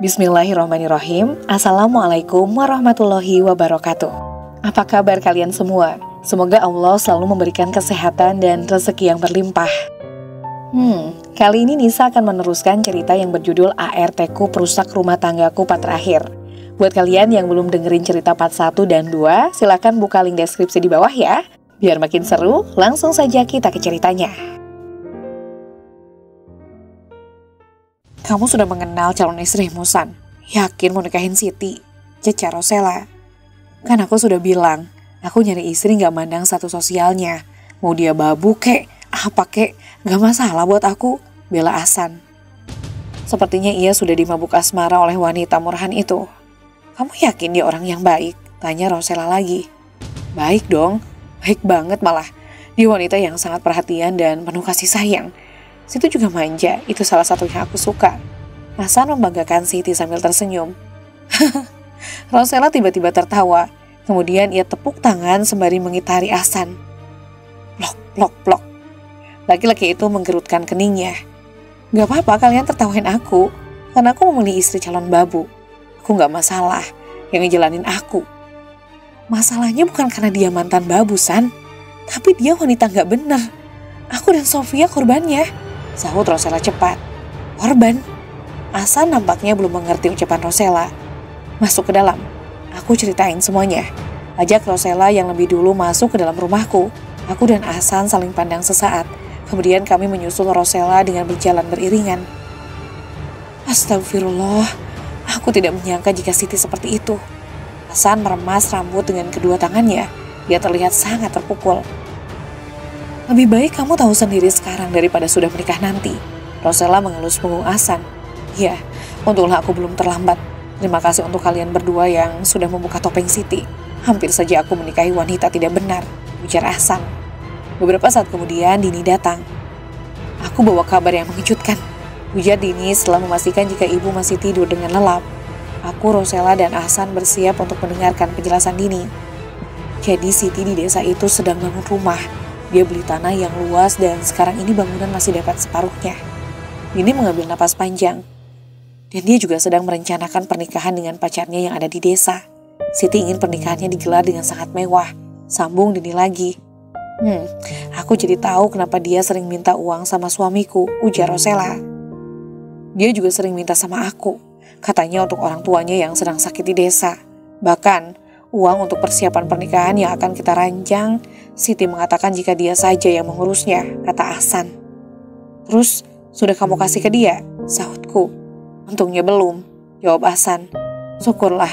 Bismillahirrahmanirrahim. Assalamualaikum warahmatullahi wabarakatuh. Apa kabar kalian semua? Semoga Allah selalu memberikan kesehatan dan rezeki yang berlimpah. Kali ini Nisa akan meneruskan cerita yang berjudul ART-ku Perusak Rumah Tanggaku Part Terakhir. Buat kalian yang belum dengerin cerita part 1 dan 2, silakan buka link deskripsi di bawah ya. Biar makin seru, langsung saja kita ke ceritanya. Kamu sudah mengenal calon istrimu, San? Yakin mau nikahin Siti? Cecar Rosella. Kan aku sudah bilang, aku nyari istri gak mandang status sosialnya. Mau dia babu kek, apa kek, gak masalah buat aku, bela Ahsan. Sepertinya ia sudah dimabuk asmara oleh wanita murahan itu. Kamu yakin dia orang yang baik? Tanya Rosella lagi. Baik dong, baik banget malah. Dia wanita yang sangat perhatian dan penuh kasih sayang. Situ juga manja, itu salah satu yang aku suka. Ahsan membanggakan Siti sambil tersenyum. Rosella tiba-tiba tertawa. Kemudian ia tepuk tangan sembari mengitari Ahsan. Plok, plok, plok. Laki-laki itu menggerutkan keningnya. Gak apa-apa kalian tertawain aku, karena aku memilih istri calon babu. Aku gak masalah, yang ngejalanin aku. Masalahnya bukan karena dia mantan babu, San. Tapi dia wanita gak bener. Aku dan Sofia korbannya. Sahut Rosella cepat. Korban? Ahsan nampaknya belum mengerti ucapan Rosella. Masuk ke dalam. Aku ceritain semuanya. Ajak Rosella yang lebih dulu masuk ke dalam rumahku. Aku dan Ahsan saling pandang sesaat. Kemudian kami menyusul Rosella dengan berjalan beriringan. Astagfirullah. Aku tidak menyangka jika Siti seperti itu. Ahsan meremas rambut dengan kedua tangannya. Dia terlihat sangat terpukul. Lebih baik kamu tahu sendiri sekarang daripada sudah menikah nanti. Rosella mengelus punggung Ahsan. Ya, untunglah aku belum terlambat. Terima kasih untuk kalian berdua yang sudah membuka topeng Siti. Hampir saja aku menikahi wanita tidak benar, ujar Ahsan. Beberapa saat kemudian Dini datang. Aku bawa kabar yang mengejutkan, ujar Dini setelah memastikan jika ibu masih tidur dengan lelap. Aku, Rosella, dan Ahsan bersiap untuk mendengarkan penjelasan Dini. Jadi Siti di desa itu sedang bangun rumah. Dia beli tanah yang luas dan sekarang ini bangunan masih dapat separuhnya. Dini mengambil napas panjang. Dan dia juga sedang merencanakan pernikahan dengan pacarnya yang ada di desa. Siti ingin pernikahannya digelar dengan sangat mewah. Sambung Dini lagi. Aku jadi tahu kenapa dia sering minta uang sama suamiku, ujar Rosella. Dia juga sering minta sama aku. Katanya untuk orang tuanya yang sedang sakit di desa. Bahkan uang untuk persiapan pernikahan yang akan kita rancang, Siti mengatakan jika dia saja yang mengurusnya, kata Ahsan. Terus, sudah kamu kasih ke dia? Sahutku. Untungnya belum, jawab Ahsan. Syukurlah,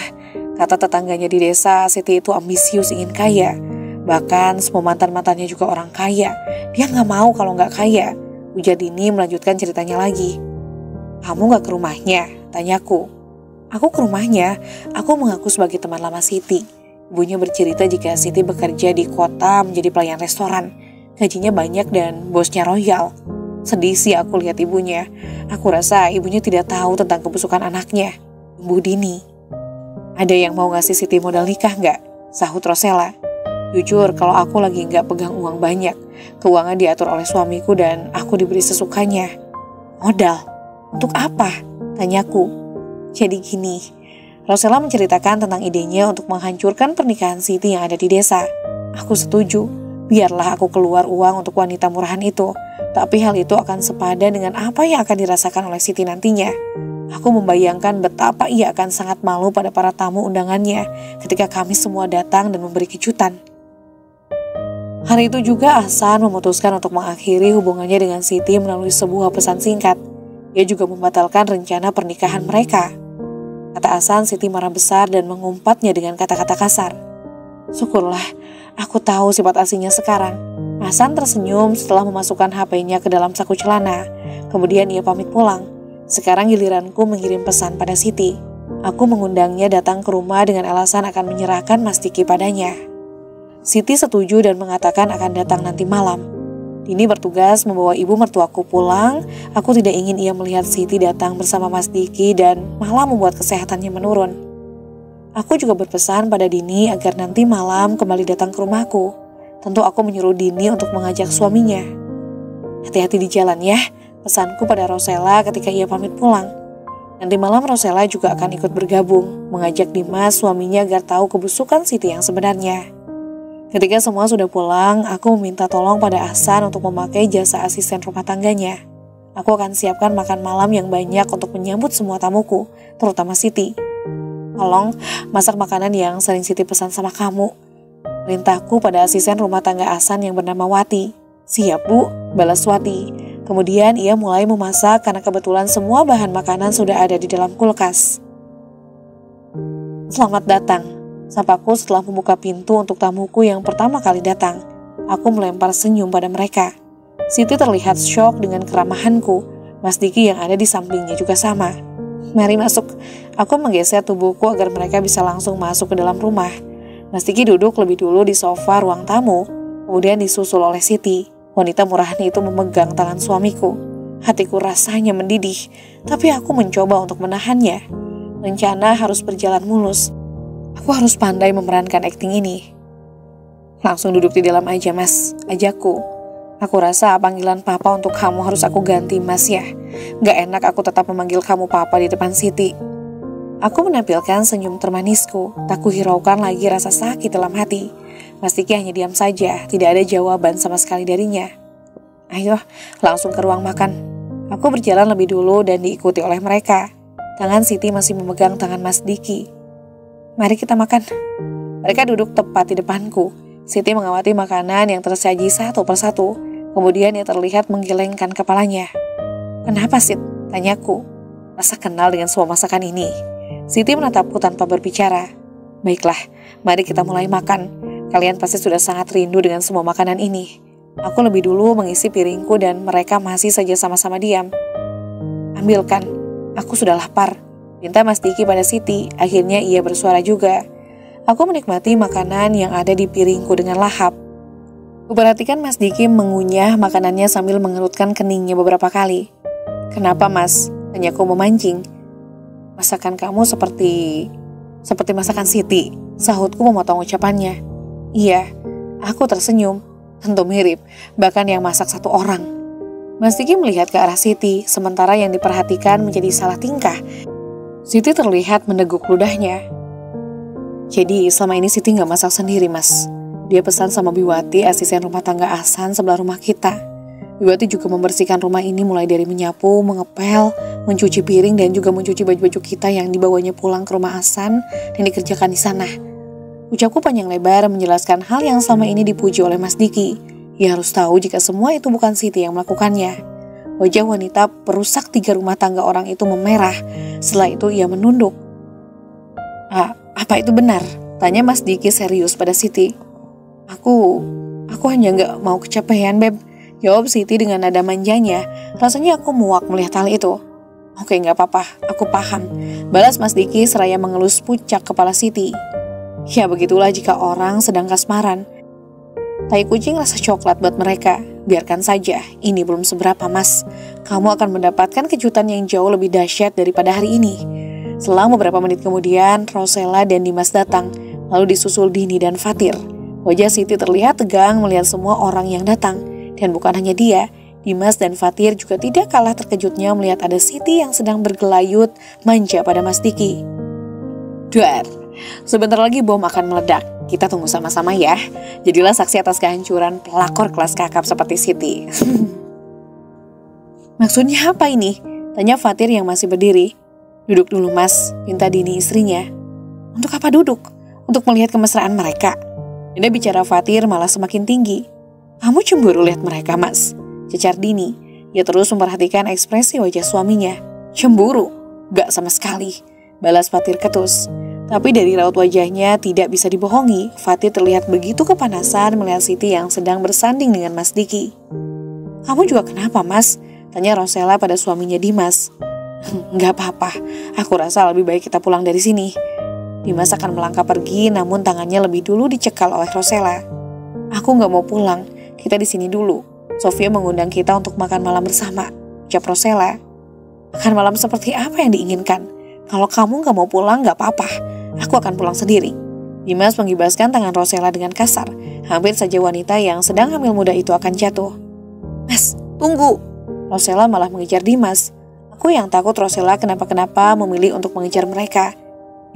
kata tetangganya di desa, Siti itu ambisius ingin kaya. Bahkan semua mantan-mantannya juga orang kaya. Dia gak mau kalau gak kaya, ujar Dini melanjutkan ceritanya lagi. Kamu gak ke rumahnya? Tanyaku. Aku ke rumahnya, aku mengaku sebagai teman lama Siti. Ibunya bercerita jika Siti bekerja di kota menjadi pelayan restoran. Gajinya banyak dan bosnya royal. Sedih sih aku lihat ibunya. Aku rasa ibunya tidak tahu tentang kebusukan anaknya, Bu Dini. Ada yang mau ngasih Siti modal nikah nggak? Sahut Rosella. Jujur kalau aku lagi nggak pegang uang banyak. Keuangan diatur oleh suamiku dan aku diberi sesukanya. Modal? Untuk apa? Tanyaku. Jadi gini, Rosella menceritakan tentang idenya untuk menghancurkan pernikahan Siti yang ada di desa. Aku setuju, biarlah aku keluar uang untuk wanita murahan itu. Tapi hal itu akan sepadan dengan apa yang akan dirasakan oleh Siti nantinya. Aku membayangkan betapa ia akan sangat malu pada para tamu undangannya ketika kami semua datang dan memberi kejutan. Hari itu juga Ahsan memutuskan untuk mengakhiri hubungannya dengan Siti melalui sebuah pesan singkat. Dia juga membatalkan rencana pernikahan mereka. Kata Ahsan, Siti marah besar dan mengumpatnya dengan kata-kata kasar. Syukurlah, aku tahu sifat aslinya sekarang. Ahsan tersenyum setelah memasukkan HP-nya ke dalam saku celana. Kemudian ia pamit pulang. Sekarang giliranku mengirim pesan pada Siti. Aku mengundangnya datang ke rumah dengan alasan akan menyerahkan Mas Diki padanya. Siti setuju dan mengatakan akan datang nanti malam. Dini bertugas membawa ibu mertuaku pulang. Aku tidak ingin ia melihat Siti datang bersama Mas Diki dan malah membuat kesehatannya menurun. Aku juga berpesan pada Dini agar nanti malam kembali datang ke rumahku. Tentu aku menyuruh Dini untuk mengajak suaminya. Hati-hati di jalan ya, pesanku pada Rosella ketika ia pamit pulang. Nanti malam Rosella juga akan ikut bergabung, mengajak Dimas suaminya agar tahu kebusukan Siti yang sebenarnya. Ketika semua sudah pulang, aku meminta tolong pada Ahsan untuk memakai jasa asisten rumah tangganya. Aku akan siapkan makan malam yang banyak untuk menyambut semua tamuku, terutama Siti. Tolong masak makanan yang sering Siti pesan sama kamu. Perintahku pada asisten rumah tangga Ahsan yang bernama Wati. Siap bu, balas Wati. Kemudian ia mulai memasak karena kebetulan semua bahan makanan sudah ada di dalam kulkas. Selamat datang, sapaku setelah membuka pintu untuk tamuku yang pertama kali datang. Aku melempar senyum pada mereka. Siti terlihat syok dengan keramahanku. Mas Diki yang ada di sampingnya juga sama. Mari masuk. Aku menggeser tubuhku agar mereka bisa langsung masuk ke dalam rumah. Mas Diki duduk lebih dulu di sofa ruang tamu, kemudian disusul oleh Siti. Wanita murahnya itu memegang tangan suamiku. Hatiku rasanya mendidih, tapi aku mencoba untuk menahannya. Rencana harus berjalan mulus. Aku harus pandai memerankan akting ini. Langsung duduk di dalam aja mas, ajakku. Aku rasa panggilan papa untuk kamu harus aku ganti mas ya. Gak enak aku tetap memanggil kamu papa di depan Siti. Aku menampilkan senyum termanisku, tak kuhiraukan lagi rasa sakit dalam hati. Mas Diki hanya diam saja, tidak ada jawaban sama sekali darinya. Ayo, langsung ke ruang makan. Aku berjalan lebih dulu dan diikuti oleh mereka. Tangan Siti masih memegang tangan Mas Diki. Mari kita makan. Mereka duduk tepat di depanku. Siti mengamati makanan yang tersaji satu persatu. Kemudian ia terlihat menggelengkan kepalanya. Kenapa Sit? Tanyaku. Rasa kenal dengan semua masakan ini. Siti menatapku tanpa berbicara. Baiklah, mari kita mulai makan. Kalian pasti sudah sangat rindu dengan semua makanan ini. Aku lebih dulu mengisi piringku dan mereka masih saja sama-sama diam. Ambilkan, aku sudah lapar. Pinta Mas Diki pada Siti, akhirnya ia bersuara juga. Aku menikmati makanan yang ada di piringku dengan lahap. Kuperhatikan Mas Diki mengunyah makanannya sambil mengerutkan keningnya beberapa kali. Kenapa mas? Tanyaku memancing. Masakan kamu seperti masakan Siti, sahutku memotong ucapannya. Iya, aku tersenyum. Tentu mirip, bahkan yang masak satu orang. Mas Diki melihat ke arah Siti, sementara yang diperhatikan menjadi salah tingkah. Siti terlihat meneguk ludahnya. Jadi selama ini Siti gak masak sendiri mas. Dia pesan sama Biwati, asisten rumah tangga Ahsan sebelah rumah kita. Biwati juga membersihkan rumah ini mulai dari menyapu, mengepel, mencuci piring dan juga mencuci baju-baju kita yang dibawanya pulang ke rumah Ahsan dan dikerjakan di sana. Ucapku panjang lebar menjelaskan hal yang selama ini dipuji oleh Mas Diki. Ia harus tahu jika semua itu bukan Siti yang melakukannya. Wajah wanita perusak 3 rumah tangga orang itu memerah. Setelah itu ia menunduk. Apa itu benar? Tanya Mas Diki serius pada Siti. Aku hanya gak mau kecapean, Beb. Jawab Siti dengan nada manjanya. Rasanya aku muak melihat hal itu. Oke, gak apa-apa, aku paham. Balas Mas Diki seraya mengelus pucak kepala Siti. Ya begitulah jika orang sedang kasmaran. Tai kucing rasa coklat buat mereka. Biarkan saja, ini belum seberapa mas. Kamu akan mendapatkan kejutan yang jauh lebih dahsyat daripada hari ini. Selang beberapa menit kemudian, Rosella dan Dimas datang. Lalu disusul Dini dan Fatir. Wajah Siti terlihat tegang melihat semua orang yang datang. Dan bukan hanya dia, Dimas dan Fatir juga tidak kalah terkejutnya melihat ada Siti yang sedang bergelayut manja pada Mas Diki. Duar, sebentar lagi bom akan meledak. Kita tunggu sama-sama ya. Jadilah saksi atas kehancuran pelakor kelas kakap seperti Siti. Maksudnya apa ini? Tanya Fatir yang masih berdiri. Duduk dulu mas, pinta Dini istrinya. Untuk apa duduk? Untuk melihat kemesraan mereka. Nada bicara Fatir malah semakin tinggi. Kamu cemburu lihat mereka mas, cecar Dini. Ia terus memperhatikan ekspresi wajah suaminya. Cemburu? Gak sama sekali, balas Fatir ketus. Tapi dari raut wajahnya tidak bisa dibohongi. Fatir terlihat begitu kepanasan melihat Siti yang sedang bersanding dengan Mas Diki. Kamu juga kenapa mas? Tanya Rosella pada suaminya Dimas. Gak apa-apa, aku rasa lebih baik kita pulang dari sini. Dimas akan melangkah pergi, namun tangannya lebih dulu dicekal oleh Rosella. Aku gak mau pulang, kita di sini dulu. Sofia mengundang kita untuk makan malam bersama, ucap Rosella. Makan malam seperti apa yang diinginkan? Kalau kamu gak mau pulang gak apa-apa, aku akan pulang sendiri. Dimas menggibaskan tangan Rosella dengan kasar. Hampir saja wanita yang sedang hamil muda itu akan jatuh. Mas, tunggu. Rosella malah mengejar Dimas. Aku yang takut Rosella kenapa-kenapa memilih untuk mengejar mereka.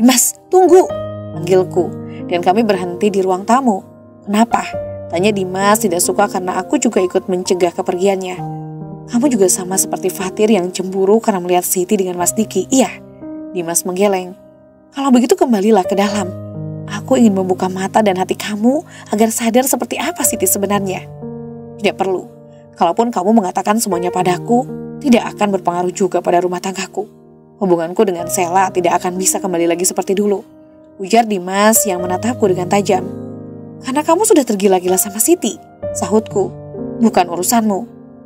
"Dimas, tunggu!" panggilku, dan kami berhenti di ruang tamu. "Kenapa?" tanya Dimas tidak suka karena aku juga ikut mencegah kepergiannya. "Kamu juga sama seperti Fatir yang cemburu karena melihat Siti dengan Mas Diki." "Iya," Dimas menggeleng. "Kalau begitu kembalilah ke dalam. Aku ingin membuka mata dan hati kamu agar sadar seperti apa Siti sebenarnya." "Tidak perlu. Kalaupun kamu mengatakan semuanya padaku, tidak akan berpengaruh juga pada rumah tanggaku. Hubunganku dengan Sela tidak akan bisa kembali lagi seperti dulu," ujar Dimas yang menatapku dengan tajam. "Karena kamu sudah tergila-gila sama Siti," sahutku. "Bukan urusanmu."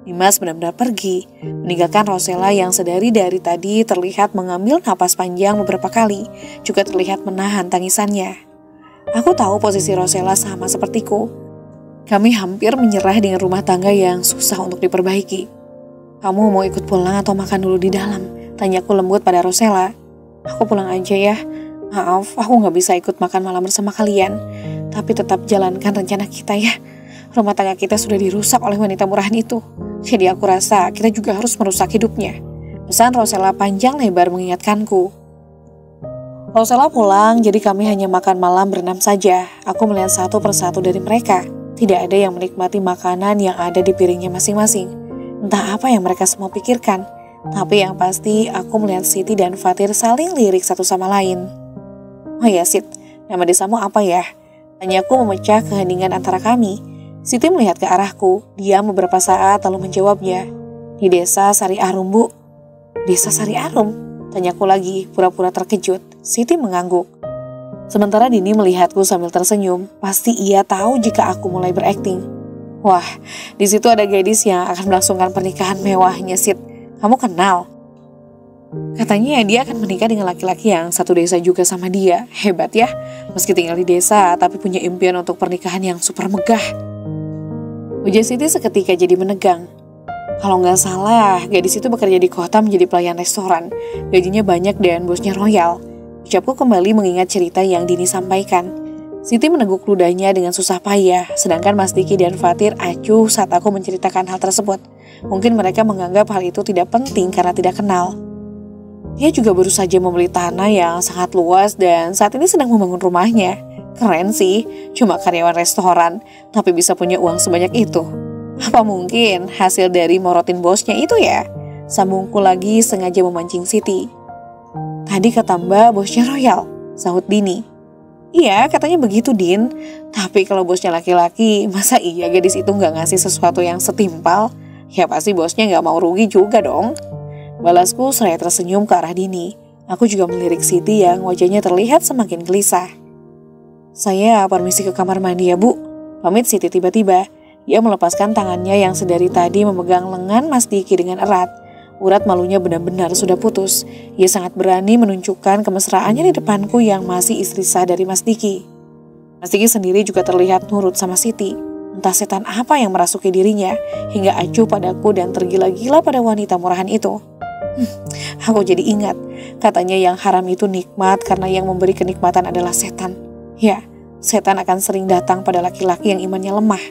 Dimas benar-benar pergi, meninggalkan Rosella yang sedari dari tadi terlihat mengambil napas panjang beberapa kali, juga terlihat menahan tangisannya. Aku tahu posisi Rosella sama sepertiku. Kami hampir menyerah dengan rumah tangga yang susah untuk diperbaiki. "Kamu mau ikut pulang atau makan dulu di dalam?" tanyaku lembut pada Rosella. "Aku pulang aja ya. Maaf, aku gak bisa ikut makan malam bersama kalian. Tapi tetap jalankan rencana kita ya. Rumah tangga kita sudah dirusak oleh wanita murahan itu. Jadi aku rasa kita juga harus merusak hidupnya," pesan Rosella panjang lebar mengingatkanku. Rosella pulang, jadi kami hanya makan malam berenam saja. Aku melihat satu persatu dari mereka. Tidak ada yang menikmati makanan yang ada di piringnya masing-masing. Entah apa yang mereka semua pikirkan. Tapi yang pasti aku melihat Siti dan Fatir saling lirik satu sama lain. "Oh ya Sit, nama desamu apa ya?" tanyaku memecah keheningan antara kami. Siti melihat ke arahku, diam beberapa saat lalu menjawabnya. "Di desa Sari Arum, Bu." "Desa Sari Arum?" tanyaku lagi, pura-pura terkejut. Siti mengangguk. Sementara Dini melihatku sambil tersenyum, pasti ia tahu jika aku mulai berakting. "Wah, di situ ada gadis yang akan melangsungkan pernikahan mewahnya, Sit. Kamu kenal?" Katanya dia akan menikah dengan laki-laki yang satu desa juga sama dia. Hebat ya, meski tinggal di desa tapi punya impian untuk pernikahan yang super megah. Wajah Siti seketika jadi menegang. Kalau nggak salah, gadis itu bekerja di kota menjadi pelayan restoran. Gajinya banyak dan bosnya royal. Ucapku kembali mengingat cerita yang Dini sampaikan. Siti meneguk ludahnya dengan susah payah, sedangkan Mas Diki dan Fatir acuh saat aku menceritakan hal tersebut. Mungkin mereka menganggap hal itu tidak penting karena tidak kenal. Dia juga baru saja membeli tanah yang sangat luas dan saat ini sedang membangun rumahnya. Keren sih, cuma karyawan restoran, tapi bisa punya uang sebanyak itu. Apa mungkin hasil dari morotin bosnya itu ya? Sambungku lagi sengaja memancing Siti. "Tadi kata Mbak bosnya royal," sahut Dini. "Iya, katanya begitu, Din. Tapi kalau bosnya laki-laki, masa iya gadis itu nggak ngasih sesuatu yang setimpal? Ya pasti bosnya nggak mau rugi juga dong." Balasku seraya tersenyum ke arah Dini. Aku juga melirik Siti yang wajahnya terlihat semakin gelisah. "Saya permisi ke kamar mandi ya, Bu," pamit Siti tiba-tiba. Dia melepaskan tangannya yang sedari tadi memegang lengan Mas Diki dengan erat. Urat malunya benar-benar sudah putus. Ia sangat berani menunjukkan kemesraannya di depanku yang masih istri sah dari Mas Diki. Mas Diki sendiri juga terlihat nurut sama Siti. Entah setan apa yang merasuki dirinya, hingga acuh padaku dan tergila-gila pada wanita murahan itu. Aku jadi ingat, katanya yang haram itu nikmat karena yang memberi kenikmatan adalah setan. Ya, setan akan sering datang pada laki-laki yang imannya lemah,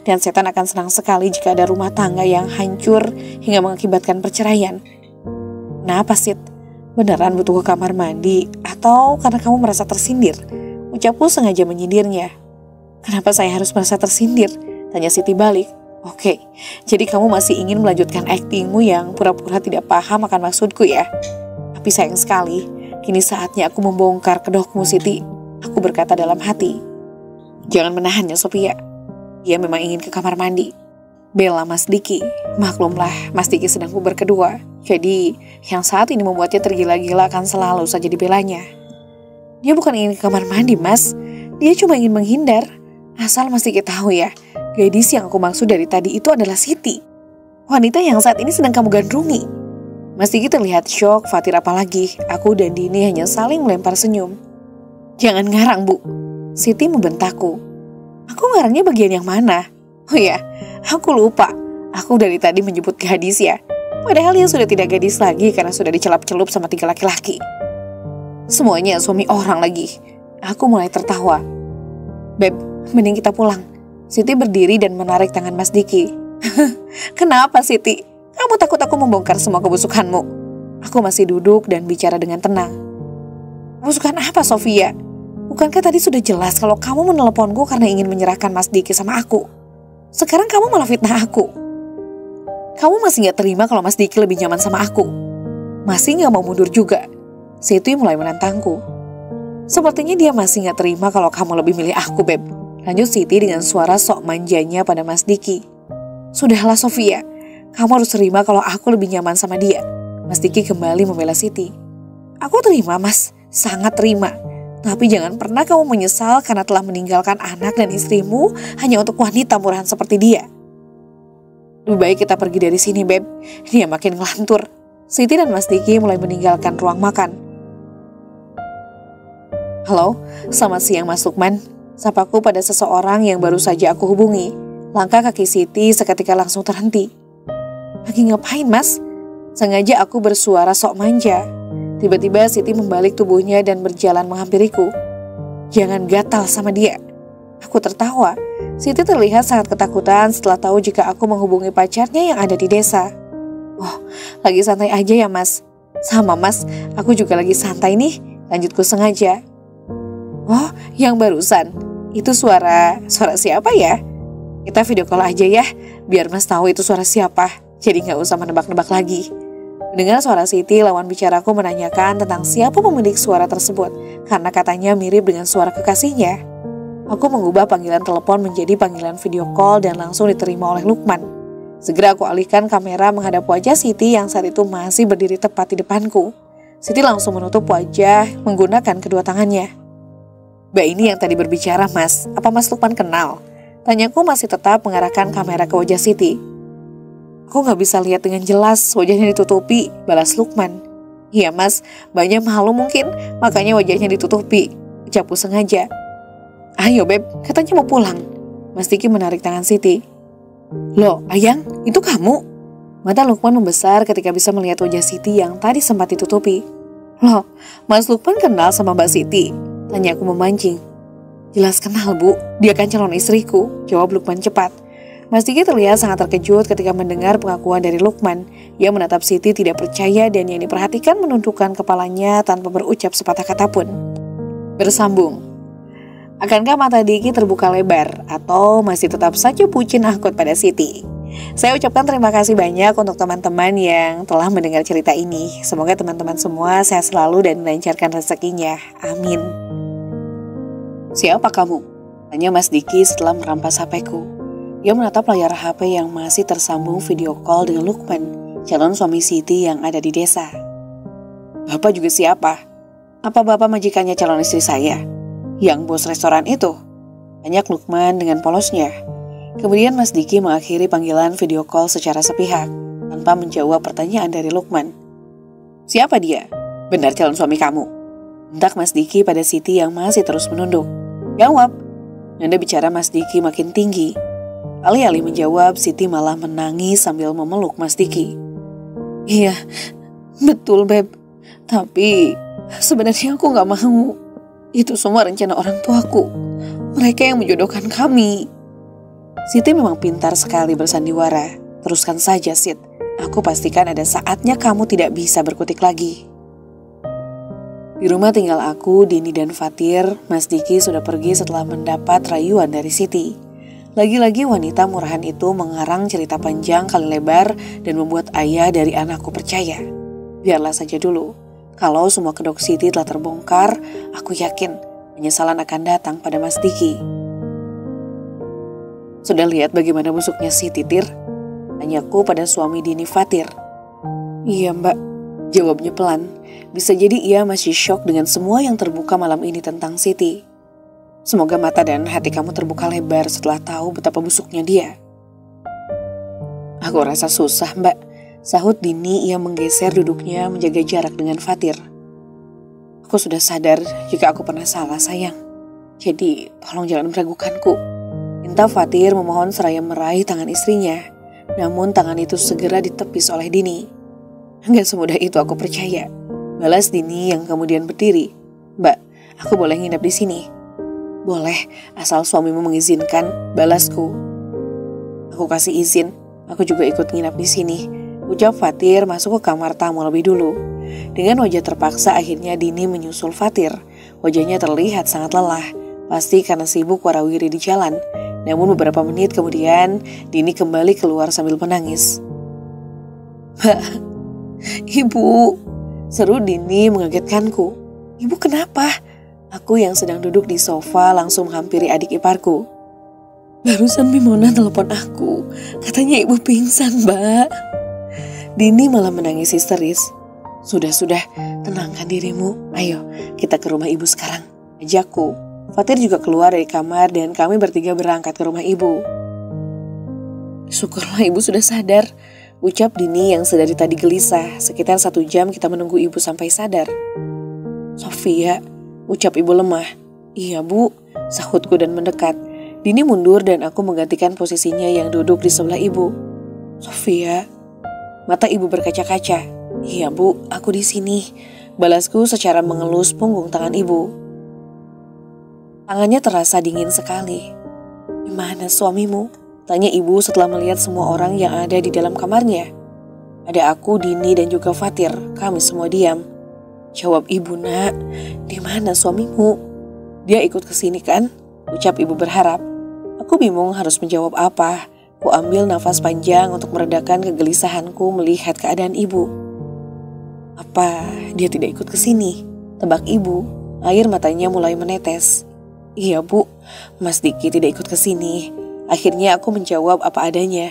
dan setan akan senang sekali jika ada rumah tangga yang hancur hingga mengakibatkan perceraian. "Kenapa, Sid? Beneran butuh ke kamar mandi? Atau karena kamu merasa tersindir?" Ucapku sengaja menyindirnya. "Kenapa saya harus merasa tersindir?" tanya Siti balik. "Oke, jadi kamu masih ingin melanjutkan aktingmu yang pura-pura tidak paham akan maksudku ya? Tapi sayang sekali, kini saatnya aku membongkar kedokmu, Siti," aku berkata dalam hati. "Jangan menahannya, Sophia. Dia memang ingin ke kamar mandi." Bela Mas Diki. Maklumlah, Mas Diki sedang puber kedua. Jadi, yang saat ini membuatnya tergila-gila akan selalu saja dibelanya. "Dia bukan ingin ke kamar mandi, Mas. Dia cuma ingin menghindar. Asal Mas Diki tahu ya, gadis yang aku maksud dari tadi itu adalah Siti. Wanita yang saat ini sedang kamu gandrungi." Mas Diki terlihat syok, Fatir apalagi. Aku dan Dini hanya saling melempar senyum. "Jangan ngarang, Bu," Siti membentakku. "Aku ngarangnya bagian yang mana? Oh ya, aku lupa. Aku dari tadi menyebut gadis ya. Padahal dia sudah tidak gadis lagi karena sudah dicelup-celup sama 3 laki-laki. Semuanya suami orang lagi." Aku mulai tertawa. "Beb, mending kita pulang." Siti berdiri dan menarik tangan Mas Diki. "Kenapa, Siti? Kamu takut aku membongkar semua kebusukanmu?" Aku masih duduk dan bicara dengan tenang. Kebusukan apa, Sofia? Bukankah tadi sudah jelas kalau kamu meneleponku karena ingin menyerahkan Mas Diki sama aku? Sekarang kamu malah fitnah aku. Kamu masih gak terima kalau Mas Diki lebih nyaman sama aku? Masih gak mau mundur juga? Siti mulai menantangku. Sepertinya dia masih gak terima kalau kamu lebih milih aku, Beb. Lanjut Siti dengan suara sok manjanya pada Mas Diki. Sudahlah Sofia, kamu harus terima kalau aku lebih nyaman sama dia. Mas Diki kembali membela Siti. Aku terima, Mas, sangat terima. Tapi jangan pernah kamu menyesal karena telah meninggalkan anak dan istrimu hanya untuk wanita murahan seperti dia. Lebih baik kita pergi dari sini, Beb. Dia makin ngelantur. Siti dan Mas Diki mulai meninggalkan ruang makan. Halo, selamat siang Mas Lukman. Sapaku pada seseorang yang baru saja aku hubungi. Langkah kaki Siti seketika langsung terhenti. Lagi ngapain, Mas? Sengaja aku bersuara sok manja. Tiba-tiba Siti membalik tubuhnya dan berjalan menghampiriku. Jangan gatal sama dia. Aku tertawa. Siti terlihat sangat ketakutan setelah tahu jika aku menghubungi pacarnya yang ada di desa. Oh, lagi santai aja ya, Mas. Sama, Mas. Aku juga lagi santai nih. Lanjutku sengaja. Oh, yang barusan. Itu suara siapa ya? Kita video call aja ya, biar Mas tahu itu suara siapa. Jadi gak usah menebak-nebak lagi. Mendengar suara Siti, lawan bicaraku menanyakan tentang siapa pemilik suara tersebut. Karena katanya mirip dengan suara kekasihnya. Aku mengubah panggilan telepon menjadi panggilan video call dan langsung diterima oleh Lukman. Segera aku alihkan kamera menghadap wajah Siti yang saat itu masih berdiri tepat di depanku. Siti langsung menutup wajah menggunakan kedua tangannya. Mbak ini yang tadi berbicara, Mas. Apa Mas Lukman kenal? Tanyaku masih tetap mengarahkan kamera ke wajah Siti. Aku gak bisa lihat dengan jelas, wajahnya ditutupi, balas Lukman. Iya, Mas, banyak malu mungkin, makanya wajahnya ditutupi. Ucapku sengaja. Ayo, Beb, katanya mau pulang. Mas Diki menarik tangan Siti. Loh, Ayang, itu kamu? Mata Lukman membesar ketika bisa melihat wajah Siti yang tadi sempat ditutupi. Loh, Mas Lukman kenal sama Mbak Siti? Tanya aku memancing. Jelas kenal, Bu. Dia kan calon istriku, jawab Lukman cepat. Mas Diki terlihat sangat terkejut ketika mendengar pengakuan dari Lukman. Ia menatap Siti tidak percaya dan yang diperhatikan menundukkan kepalanya tanpa berucap sepatah kata pun. Bersambung. Akankah mata Diki terbuka lebar atau masih tetap saja bucin akut pada Siti? Saya ucapkan terima kasih banyak untuk teman-teman yang telah mendengar cerita ini. Semoga teman-teman semua sehat selalu dan melancarkan rezekinya. Amin. Siapa kamu? Tanya Mas Diki setelah merampas HP-ku. Ia menatap layar HP yang masih tersambung video call dengan Lukman, calon suami Siti yang ada di desa. Bapak juga siapa? Apa bapak majikannya calon istri saya? Yang bos restoran itu? Tanya Lukman dengan polosnya. Kemudian Mas Diki mengakhiri panggilan video call secara sepihak, tanpa menjawab pertanyaan dari Lukman. Siapa dia? Benar calon suami kamu? Bentak Mas Diki pada Siti yang masih terus menunduk. Jawab. Nada bicara Mas Diki makin tinggi. Alih-alih menjawab, Siti malah menangis sambil memeluk Mas Diki. Iya, betul Beb. Tapi sebenarnya aku gak mau. Itu semua rencana orang tuaku. Mereka yang menjodohkan kami. Siti memang pintar sekali bersandiwara. Teruskan saja, Sit. Aku pastikan ada saatnya kamu tidak bisa berkutik lagi. Di rumah tinggal aku, Dini dan Fatir, Mas Diki sudah pergi setelah mendapat rayuan dari Siti. Lagi-lagi wanita murahan itu mengarang cerita panjang kali lebar dan membuat ayah dari anakku percaya. Biarlah saja dulu. Kalau semua kedok Siti telah terbongkar, aku yakin penyesalan akan datang pada Mas Diki. Sudah lihat bagaimana busuknya Siti, Tir? Tanyaku pada suami Dini Fatir. Iya, Mbak. Jawabnya pelan. Bisa jadi ia masih syok dengan semua yang terbuka malam ini tentang Siti. Semoga mata dan hati kamu terbuka lebar setelah tahu betapa busuknya dia. Aku rasa susah, Mbak. Sahut Dini, ia menggeser duduknya menjaga jarak dengan Fatir. Aku sudah sadar jika aku pernah salah, sayang. Jadi tolong jangan meragukanku. Minta Fatir memohon seraya meraih tangan istrinya. Namun tangan itu segera ditepis oleh Dini. Enggak semudah itu aku percaya. Balas Dini yang kemudian berdiri. Mbak, aku boleh nginep di sini? Boleh, asal suamimu mengizinkan, balasku. Aku kasih izin, aku juga ikut nginep di sini. ucap Fatir masuk ke kamar tamu lebih dulu. Dengan wajah terpaksa akhirnya Dini menyusul Fatir. Wajahnya terlihat sangat lelah, pasti karena sibuk warawiri di jalan. Namun beberapa menit kemudian Dini kembali keluar sambil menangis. "Mbak, Ibu," seru Dini mengagetkanku. "Ibu kenapa?" Aku yang sedang duduk di sofa langsung menghampiri adik iparku. "Barusan Bimona telepon aku, katanya ibu pingsan, Mbak." Dini malah menangis histeris. Sudah, tenangkan dirimu. Ayo, kita ke rumah ibu sekarang, ajakku. Fatir juga keluar dari kamar dan kami bertiga berangkat ke rumah ibu. "Syukurlah ibu sudah sadar," ucap Dini yang sedari tadi gelisah. Sekitar 1 jam kita menunggu ibu sampai sadar. "Sofia," ucap ibu lemah. "Iya bu," sahutku dan mendekat. Dini mundur dan aku menggantikan posisinya yang duduk di sebelah ibu. "Sofia." Mata ibu berkaca-kaca. "Iya bu, aku di sini," balasku secara mengelus punggung tangan ibu. Tangannya terasa dingin sekali. "Gimana suamimu?" tanya ibu setelah melihat semua orang yang ada di dalam kamarnya. Ada aku, Dini dan juga Fatir. Kami semua diam. Jawab ibu, "Nak, di mana suamimu?" "Dia ikut ke sini kan?" ucap ibu berharap. Aku bingung harus menjawab apa. Ku ambil nafas panjang untuk meredakan kegelisahanku melihat keadaan ibu. "Apa dia tidak ikut ke sini?" tebak ibu. Air matanya mulai menetes. "Iya bu, Mas Diki tidak ikut ke sini." Akhirnya aku menjawab apa adanya.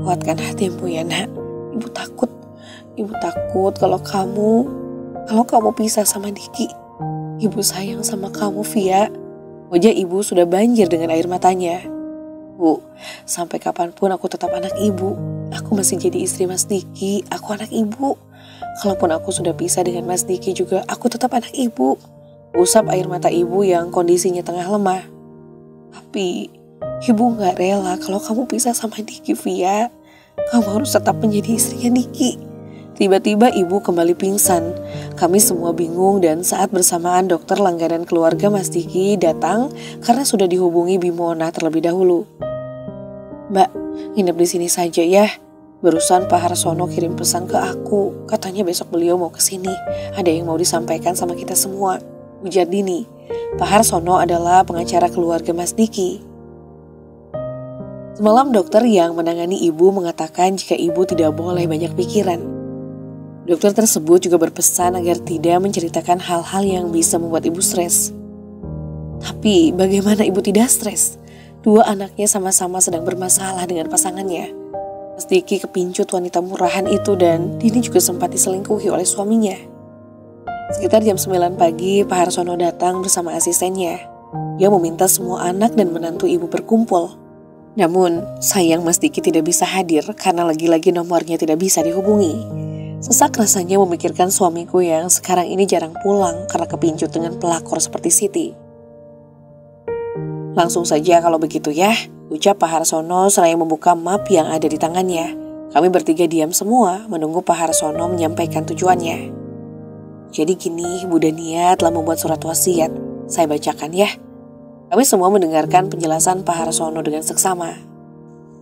"Kuatkan hatimu ya nak. Ibu takut kalau kamu pisah sama Diki. Ibu sayang sama kamu, Via." Wajah ibu sudah banjir dengan air matanya. "Bu, sampai kapanpun aku tetap anak ibu. Aku masih jadi istri Mas Diki, aku anak ibu. Kalaupun aku sudah pisah dengan Mas Diki juga, aku tetap anak ibu." Usap air mata ibu yang kondisinya tengah lemah. "Tapi ibu gak rela kalau kamu pisah sama Diki, Via. Kamu harus tetap menjadi istrinya Diki." Tiba-tiba ibu kembali pingsan. Kami semua bingung dan saat bersamaan dokter langganan keluarga Mas Diki datang karena sudah dihubungi Bimona terlebih dahulu. "Mbak, nginep di sini saja ya. Barusan Pak Harsono kirim pesan ke aku. Katanya besok beliau mau ke sini. Ada yang mau disampaikan sama kita semua," ujar Dini. Pak Harsono adalah pengacara keluarga Mas Diki. Semalam dokter yang menangani ibu mengatakan jika ibu tidak boleh banyak pikiran. Dokter tersebut juga berpesan agar tidak menceritakan hal-hal yang bisa membuat ibu stres. Tapi bagaimana ibu tidak stres? 2 anaknya sama-sama sedang bermasalah dengan pasangannya. Mas Diki kepincut wanita murahan itu dan Dini juga sempat diselingkuhi oleh suaminya. Sekitar jam 9 pagi, Pak Harsono datang bersama asistennya. Dia meminta semua anak dan menantu ibu berkumpul. Namun, sayang Mas Diki tidak bisa hadir karena lagi-lagi nomornya tidak bisa dihubungi. Sesak rasanya memikirkan suamiku yang sekarang ini jarang pulang karena kepincut dengan pelakor seperti Siti. "Langsung saja kalau begitu ya," ucap Pak Harsono seraya membuka map yang ada di tangannya. Kami bertiga diam semua menunggu Pak Harsono menyampaikan tujuannya. "Jadi gini, Bu Dania telah membuat surat wasiat. Saya bacakan ya." Kami semua mendengarkan penjelasan Pak Harsono dengan seksama.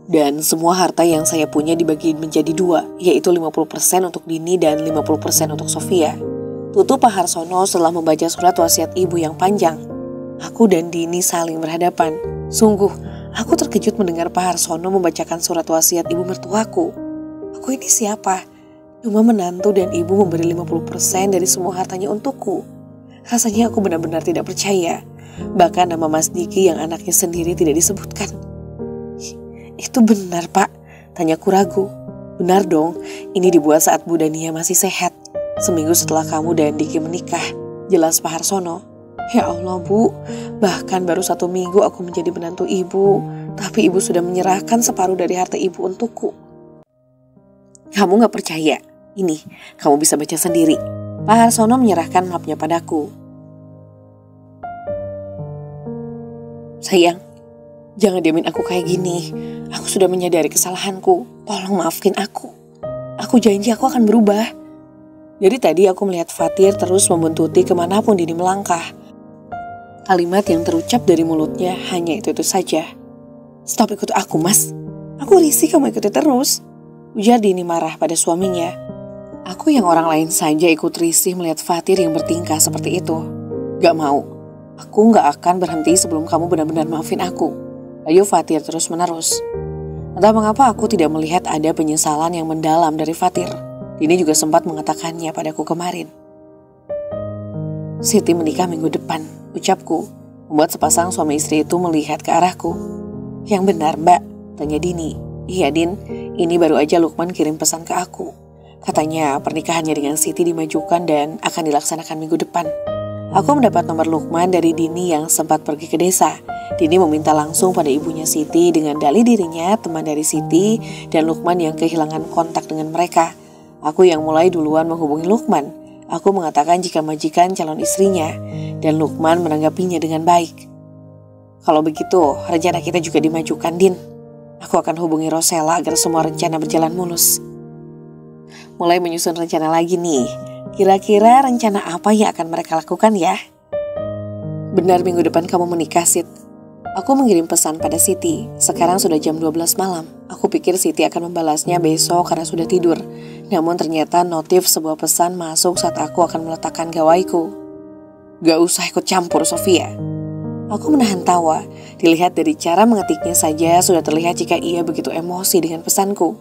"Dan semua harta yang saya punya dibagi menjadi 2, yaitu 50% untuk Dini dan 50% untuk Sofia," tutup Pak Harsono setelah membaca surat wasiat ibu yang panjang. Aku dan Dini saling berhadapan. Sungguh, aku terkejut mendengar Pak Harsono membacakan surat wasiat ibu mertuaku. Aku ini siapa? Cuma menantu dan ibu memberi 50% dari semua hartanya untukku. Rasanya aku benar-benar tidak percaya. Bahkan nama Mas Diki yang anaknya sendiri tidak disebutkan. "Itu benar, Pak?" tanyaku ragu. "Benar dong, ini dibuat saat Bu Dania masih sehat. Seminggu setelah kamu dan Diki menikah," jelas Pak Harsono. "Ya Allah Bu, bahkan baru 1 minggu aku menjadi menantu ibu, tapi ibu sudah menyerahkan separuh dari harta ibu untukku." "Kamu gak percaya? Ini, kamu bisa baca sendiri." Pak Harsono menyerahkan mapnya padaku. "Sayang, jangan diamin aku kayak gini. Aku sudah menyadari kesalahanku. Tolong maafin aku. Aku janji aku akan berubah." Dari tadi aku melihat Fatir terus membuntuti kemanapun Dini melangkah. Kalimat yang terucap dari mulutnya hanya itu saja. "Stop ikut aku, Mas. Aku risih kamu ikuti terus." Ujar Dini marah pada suaminya. Aku yang orang lain saja ikut risih melihat Fatir yang bertingkah seperti itu. Gak mau. Aku gak akan berhenti sebelum kamu benar-benar maafin aku. Ayo Fatir terus menerus. Entah mengapa aku tidak melihat ada penyesalan yang mendalam dari Fatir. Dini juga sempat mengatakannya padaku kemarin. Siti menikah minggu depan, ucapku, membuat sepasang suami istri itu melihat ke arahku. Yang benar Mbak, tanya Dini. Iya Din, ini baru aja Lukman kirim pesan ke aku. Katanya pernikahannya dengan Siti dimajukan dan akan dilaksanakan minggu depan. Aku mendapat nomor Lukman dari Dini yang sempat pergi ke desa. Dini meminta langsung pada ibunya Siti dengan dalih dirinya teman dari Siti dan Lukman yang kehilangan kontak dengan mereka. Aku yang mulai duluan menghubungi Lukman. Aku mengatakan jika majikan calon istrinya dan Lukman menanggapinya dengan baik. Kalau begitu, rencana kita juga dimajukan, Din. Aku akan hubungi Rosella agar semua rencana berjalan mulus. Mulai menyusun rencana lagi nih. Kira-kira rencana apa yang akan mereka lakukan ya? Benar minggu depan kamu menikah, Sid. Aku mengirim pesan pada Siti. Sekarang sudah jam 12 malam. Aku pikir Siti akan membalasnya besok karena sudah tidur. Namun ternyata notif sebuah pesan masuk saat aku akan meletakkan gawaiku. Gak usah ikut campur, Sofia. Aku menahan tawa. Dilihat dari cara mengetiknya saja sudah terlihat jika ia begitu emosi dengan pesanku.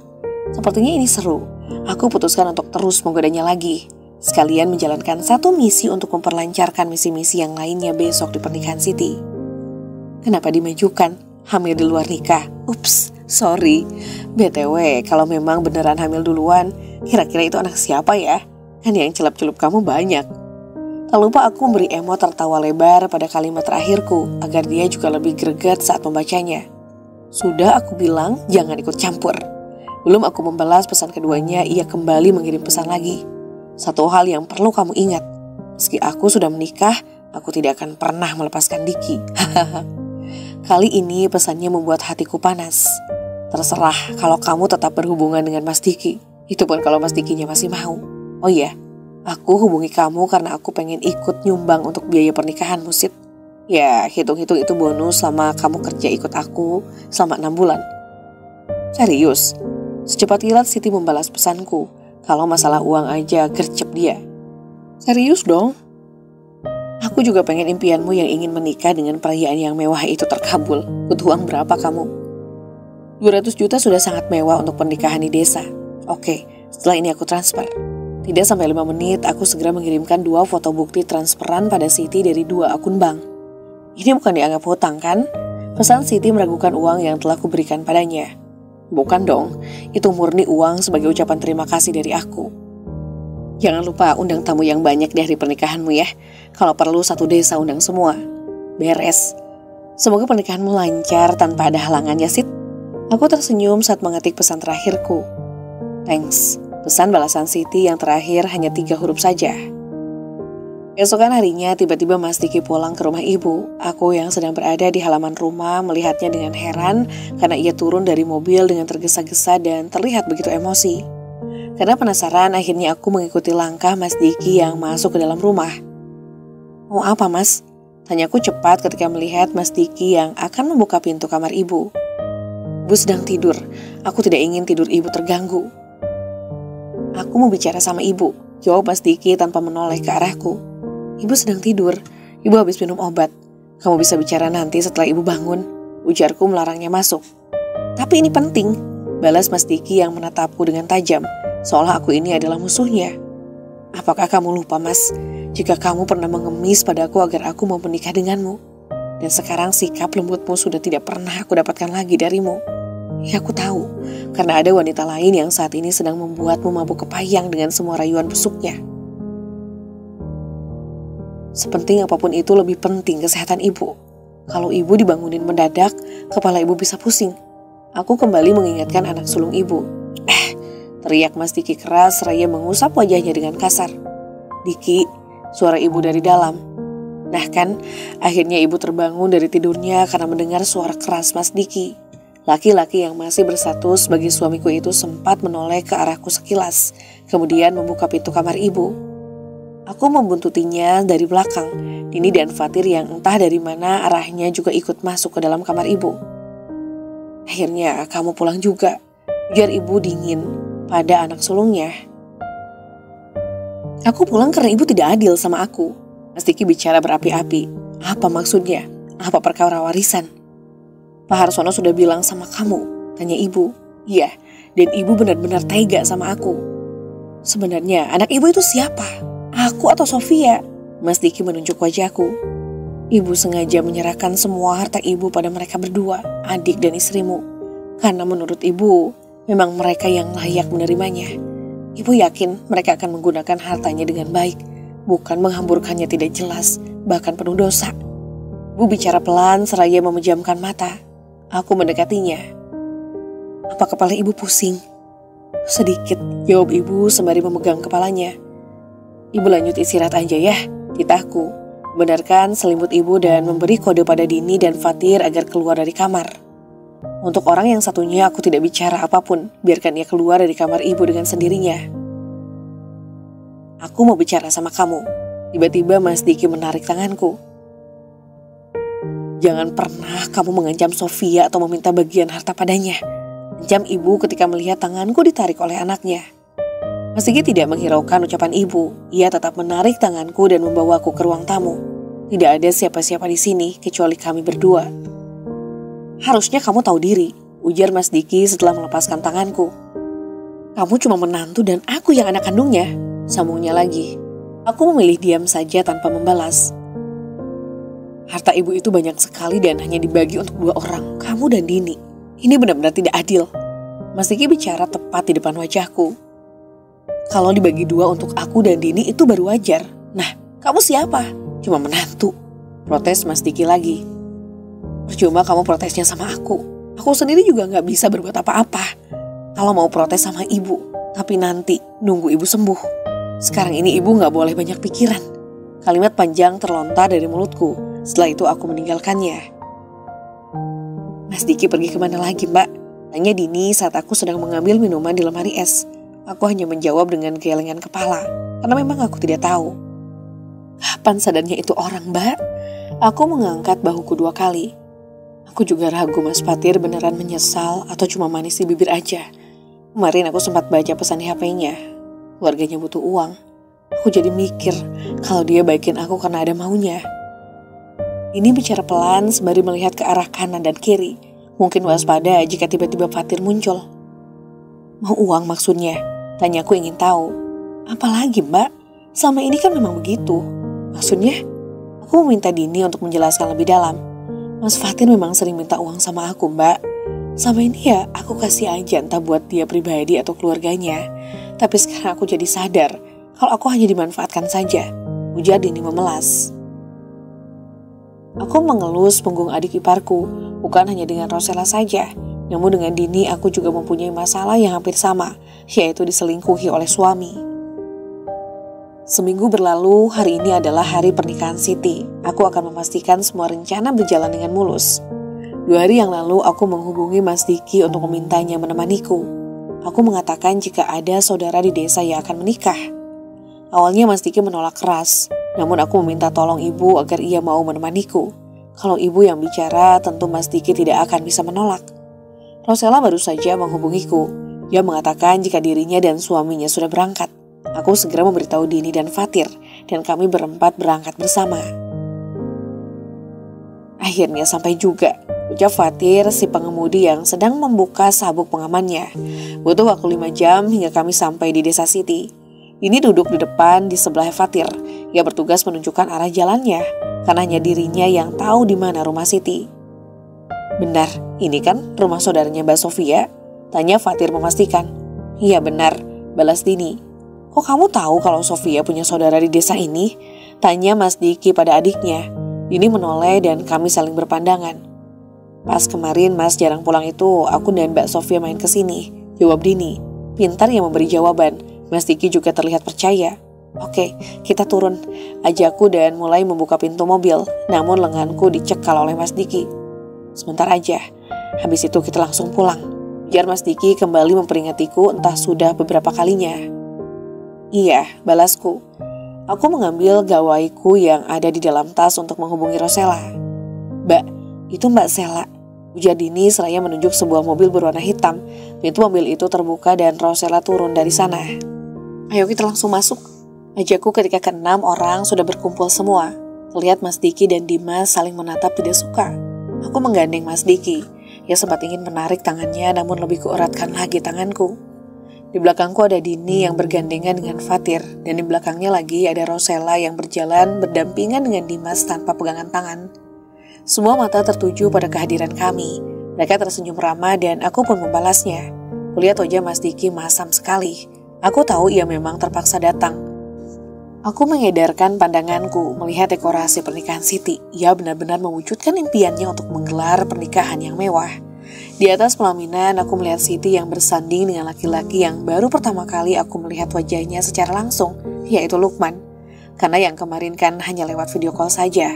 Sepertinya ini seru. Aku putuskan untuk terus menggodanya lagi. Sekalian menjalankan satu misi untuk memperlancarkan misi-misi yang lainnya besok di pernikahan Siti. Kenapa dimajukan? Hamil di luar nikah. Ups, sorry. BTW, kalau memang beneran hamil duluan, kira-kira itu anak siapa ya? Kan yang celup-celup kamu banyak. Tak lupa aku memberi emot tertawa lebar pada kalimat terakhirku agar dia juga lebih greget saat membacanya. Sudah aku bilang jangan ikut campur. Belum aku membalas pesan keduanya, ia kembali mengirim pesan lagi. Satu hal yang perlu kamu ingat, meski aku sudah menikah, aku tidak akan pernah melepaskan Diki. Kali ini pesannya membuat hatiku panas. Terserah kalau kamu tetap berhubungan dengan Mas Diki. Itu pun kalau Mas Dikinya masih mau. Oh iya, aku hubungi kamu karena aku pengen ikut nyumbang untuk biaya pernikahan Sid. Ya, hitung-hitung itu bonus selama kamu kerja ikut aku selama 6 bulan. Serius? Secepat kilat Siti membalas pesanku. Kalau masalah uang aja gercep dia. Serius dong? Aku juga pengen impianmu yang ingin menikah dengan perayaan yang mewah itu terkabul. Butuh uang berapa kamu? 200 juta sudah sangat mewah untuk pernikahan di desa. Oke, setelah ini aku transfer. Tidak sampai 5 menit, aku segera mengirimkan 2 foto bukti transferan pada Siti dari 2 akun bank. Ini bukan dianggap hutang kan? Pesan Siti meragukan uang yang telah kuberikan padanya. Bukan dong, itu murni uang sebagai ucapan terima kasih dari aku. Jangan lupa undang tamu yang banyak di hari pernikahanmu ya. Kalau perlu satu desa undang semua. Beres. Semoga pernikahanmu lancar tanpa ada halangan ya, Sid. Aku tersenyum saat mengetik pesan terakhirku. Thanks. Pesan balasan Siti yang terakhir hanya 3 huruf saja. Esokan harinya tiba-tiba Mas Diki pulang ke rumah ibu. Aku yang sedang berada di halaman rumah melihatnya dengan heran karena ia turun dari mobil dengan tergesa-gesa dan terlihat begitu emosi. Karena penasaran akhirnya aku mengikuti langkah Mas Diki yang masuk ke dalam rumah. Mau apa Mas? Tanyaku cepat ketika melihat Mas Diki yang akan membuka pintu kamar ibu. Ibu sedang tidur, aku tidak ingin tidur ibu terganggu. Aku mau bicara sama ibu, jawab Mas Diki tanpa menoleh ke arahku. Ibu sedang tidur, ibu habis minum obat. Kamu bisa bicara nanti setelah ibu bangun, ujarku melarangnya masuk. Tapi ini penting, balas Mas Diki yang menatapku dengan tajam, seolah aku ini adalah musuhnya. Apakah kamu lupa Mas, jika kamu pernah mengemis padaku agar aku mau menikah denganmu? Dan sekarang sikap lembutmu sudah tidak pernah aku dapatkan lagi darimu. Ya aku tahu, karena ada wanita lain yang saat ini sedang membuatmu mabuk kepayang dengan semua rayuan busuknya. Sepenting apapun itu lebih penting kesehatan ibu. Kalau ibu dibangunin mendadak, kepala ibu bisa pusing. Aku kembali mengingatkan anak sulung ibu. Teriak Mas Diki keras seraya mengusap wajahnya dengan kasar. Diki, suara ibu dari dalam. Nah kan, akhirnya ibu terbangun dari tidurnya karena mendengar suara keras Mas Diki. Laki-laki yang masih bersatu sebagai suamiku itu sempat menoleh ke arahku sekilas, kemudian membuka pintu kamar ibu. Aku membuntutinya dari belakang. Dini dan Fatir yang entah dari mana arahnya juga ikut masuk ke dalam kamar ibu. Akhirnya kamu pulang juga. ujar ibu dingin pada anak sulungnya. Aku pulang karena ibu tidak adil sama aku. Mas Diki bicara berapi-api. Apa maksudnya? Apa perkara warisan? Pak Harsono sudah bilang sama kamu, tanya ibu. Iya, dan ibu benar-benar tega sama aku. Sebenarnya anak ibu itu siapa? Aku atau Sofia? Mas Diki menunjuk wajahku. Ibu sengaja menyerahkan semua harta ibu pada mereka berdua, adik dan istrimu. Karena menurut ibu, memang mereka yang layak menerimanya. Ibu yakin mereka akan menggunakan hartanya dengan baik, bukan menghamburkannya tidak jelas, bahkan penuh dosa. Ibu bicara pelan seraya memejamkan mata. Aku mendekatinya. Apa kepala ibu pusing? Sedikit, jawab ibu sembari memegang kepalanya. Ibu lanjut istirahat aja ya, titahku. Benarkan selimut ibu dan memberi kode pada Dini dan Fatir agar keluar dari kamar. Untuk orang yang satunya aku tidak bicara apapun, biarkan ia keluar dari kamar ibu dengan sendirinya. Aku mau bicara sama kamu. Tiba-tiba Mas Diki menarik tanganku. Jangan pernah kamu mengancam Sofia atau meminta bagian harta padanya. Ancam ibu ketika melihat tanganku ditarik oleh anaknya. Mas Diki tidak menghiraukan ucapan ibu. Ia tetap menarik tanganku dan membawaku ke ruang tamu. Tidak ada siapa-siapa di sini kecuali kami berdua. Harusnya kamu tahu diri, ujar Mas Diki setelah melepaskan tanganku. Kamu cuma menantu dan aku yang anak kandungnya, sambungnya lagi. Aku memilih diam saja tanpa membalas. Harta ibu itu banyak sekali dan hanya dibagi untuk 2 orang, kamu dan Dini. Ini benar-benar tidak adil. Mas Diki bicara tepat di depan wajahku. Kalau dibagi 2 untuk aku dan Dini itu baru wajar. Nah, kamu siapa? Cuma menantu. Protes Mas Diki lagi. Percuma kamu protesnya sama aku. Aku sendiri juga gak bisa berbuat apa-apa. Kalau mau protes sama ibu, tapi nanti nunggu ibu sembuh. Sekarang ini ibu gak boleh banyak pikiran. Kalimat panjang terlontar dari mulutku. Setelah itu aku meninggalkannya. Mas Diki pergi kemana lagi, Mbak? Tanya Dini saat aku sedang mengambil minuman di lemari es. Aku hanya menjawab dengan gelengan kepala, karena memang aku tidak tahu. Kapan sadarnya itu orang, Mbak? Aku mengangkat bahuku 2 kali. Aku juga ragu Mas Fatir beneran menyesal atau cuma manis di bibir aja. Kemarin aku sempat baca pesan di HP-nya. Keluarganya butuh uang. Aku jadi mikir kalau dia baikin aku karena ada maunya. Ini bicara pelan sembari melihat ke arah kanan dan kiri. Mungkin waspada jika tiba-tiba Fatir muncul. Mau uang maksudnya? Tanyaku ingin tahu. Apalagi Mbak? Selama ini kan memang begitu. Maksudnya? Aku meminta Dini untuk menjelaskan lebih dalam. Mas Fatir memang sering minta uang sama aku, Mbak. Sama ini ya aku kasih aja entah buat dia pribadi atau keluarganya. Tapi sekarang aku jadi sadar kalau aku hanya dimanfaatkan saja. Ujar Dini memelas. Aku mengelus punggung adik iparku, bukan hanya dengan Rosella saja. Namun dengan Dini aku juga mempunyai masalah yang hampir sama, yaitu diselingkuhi oleh suami. Seminggu berlalu, hari ini adalah hari pernikahan Siti. Aku akan memastikan semua rencana berjalan dengan mulus. 2 hari yang lalu aku menghubungi Mas Diki untuk memintanya menemaniku. Aku mengatakan jika ada saudara di desa yang akan menikah. Awalnya Mas Diki menolak keras, namun aku meminta tolong ibu agar ia mau menemaniku. Kalau ibu yang bicara, tentu Mas Diki tidak akan bisa menolak. Rosella baru saja menghubungiku. Dia mengatakan jika dirinya dan suaminya sudah berangkat. Aku segera memberitahu Dini dan Fatir, dan kami berempat berangkat bersama. Akhirnya sampai juga, ucap Fatir, si pengemudi yang sedang membuka sabuk pengamannya. Butuh waktu 5 jam hingga kami sampai di desa Siti. Dini duduk di depan di sebelah Fatir. Ia bertugas menunjukkan arah jalannya, karena hanya dirinya yang tahu di mana rumah Siti. Benar, ini kan rumah saudaranya Mbak Sofia? Tanya Fatir memastikan. Iya benar, balas Dini. Kok kamu tahu kalau Sofia punya saudara di desa ini? Tanya Mas Diki pada adiknya. Dini menoleh dan kami saling berpandangan. Pas kemarin Mas jarang pulang itu, aku dan Mbak Sofia main ke sini, jawab Dini. Pintar yang memberi jawaban. Mas Diki juga terlihat percaya. Oke, kita turun, ajakku dan mulai membuka pintu mobil. Namun lenganku dicekal oleh Mas Diki. Sebentar aja, habis itu kita langsung pulang. Biar Mas Diki kembali memperingatiku entah sudah beberapa kalinya. Iya, balasku. Aku mengambil gawaiku yang ada di dalam tas untuk menghubungi Rosella. Mbak, itu Mbak Sela, ujar Dini seraya menunjuk sebuah mobil berwarna hitam. Pintu mobil itu terbuka dan Rosella turun dari sana. Ayo kita langsung masuk, ajakku ketika keenam orang sudah berkumpul semua. Terlihat Mas Diki dan Dimas saling menatap tidak suka. Aku menggandeng Mas Diki. Ia sempat ingin menarik tangannya namun lebih kueratkan lagi tanganku. Di belakangku ada Dini yang bergandengan dengan Fatir dan di belakangnya lagi ada Rosella yang berjalan berdampingan dengan Dimas tanpa pegangan tangan. Semua mata tertuju pada kehadiran kami. Mereka tersenyum ramah dan aku pun membalasnya. Kulihat wajah Mas Diki masam sekali. Aku tahu ia memang terpaksa datang. Aku mengedarkan pandanganku melihat dekorasi pernikahan Siti. Ia benar-benar mewujudkan impiannya untuk menggelar pernikahan yang mewah. Di atas pelaminan aku melihat Siti yang bersanding dengan laki-laki yang baru pertama kali aku melihat wajahnya secara langsung, yaitu Lukman. Karena yang kemarin kan hanya lewat video call saja.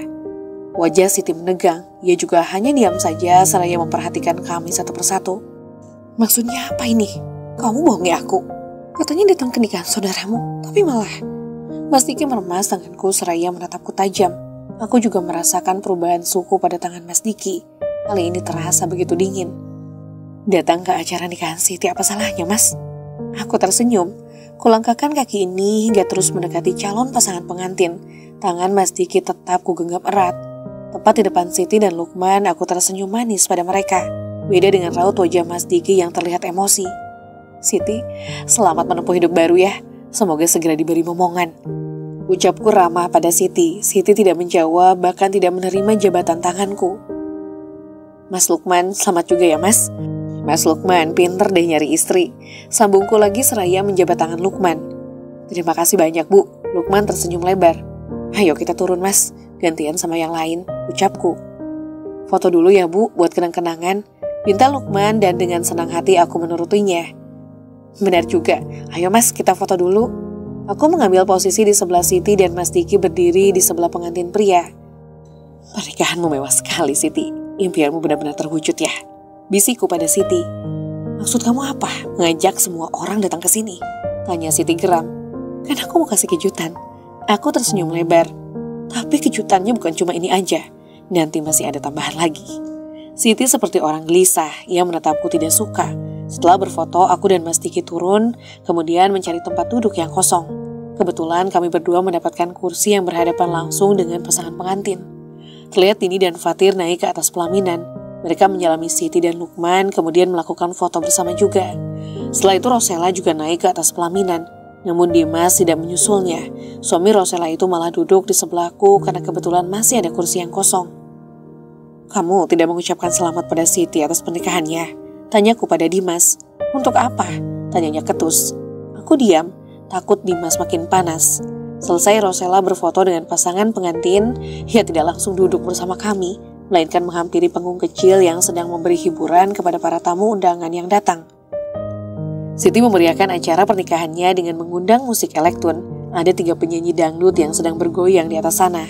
Wajah Siti menegang, ia juga hanya diam saja seraya memperhatikan kami satu persatu. Maksudnya apa ini? Kamu bohongi aku? Katanya datang ke nikahan saudaramu, tapi malah... Mas Diki meremas tanganku seraya menatapku tajam. Aku juga merasakan perubahan suhu pada tangan Mas Diki. Kali ini terasa begitu dingin. Datang ke acara nikahan Siti apa salahnya, Mas? Aku tersenyum. Kulangkahkan kaki ini hingga terus mendekati calon pasangan pengantin. Tangan Mas Diki tetap kugenggam erat. Tepat di depan Siti dan Lukman, aku tersenyum manis pada mereka. Beda dengan raut wajah Mas Diki yang terlihat emosi. Siti, selamat menempuh hidup baru ya. Semoga segera diberi momongan. Ucapku ramah pada Siti. Siti tidak menjawab, bahkan tidak menerima jabatan tanganku. Mas Lukman, selamat juga ya mas. Mas Lukman pinter deh nyari istri. Sambungku lagi seraya menjabat tangan Lukman. Terima kasih banyak bu. Lukman tersenyum lebar. Ayo kita turun mas, gantian sama yang lain, ucapku. Foto dulu ya bu, buat kenang-kenangan. Pinta Lukman dan dengan senang hati aku menurutinya. Benar juga, ayo mas kita foto dulu. Aku mengambil posisi di sebelah Siti dan Mas Diki berdiri di sebelah pengantin pria. Pernikahanmu mewah sekali Siti, impianmu benar-benar terwujud ya. Bisikku pada Siti. Maksud kamu apa? Mengajak semua orang datang ke sini? Tanya Siti geram. Kan aku mau kasih kejutan. Aku tersenyum lebar. Tapi kejutannya bukan cuma ini aja. Nanti masih ada tambahan lagi. Siti seperti orang gelisah, ia menatapku tidak suka. Setelah berfoto, aku dan Mas Diki turun, kemudian mencari tempat duduk yang kosong. Kebetulan kami berdua mendapatkan kursi yang berhadapan langsung dengan pasangan pengantin. Terlihat Dini dan Fatir naik ke atas pelaminan. Mereka menyalami Siti dan Lukman, kemudian melakukan foto bersama juga. Setelah itu Rosella juga naik ke atas pelaminan. Namun Dimas tidak menyusulnya. Suami Rosella itu malah duduk di sebelahku karena kebetulan masih ada kursi yang kosong. Kamu tidak mengucapkan selamat pada Siti atas pernikahannya? Tanyaku pada Dimas. Untuk apa? Tanyanya ketus. Aku diam, takut Dimas makin panas. Selesai Rosella berfoto dengan pasangan pengantin, ia tidak langsung duduk bersama kami, melainkan menghampiri panggung kecil yang sedang memberi hiburan kepada para tamu undangan yang datang. Siti memeriahkan acara pernikahannya dengan mengundang musik elektron. Ada 3 penyanyi dangdut yang sedang bergoyang di atas sana.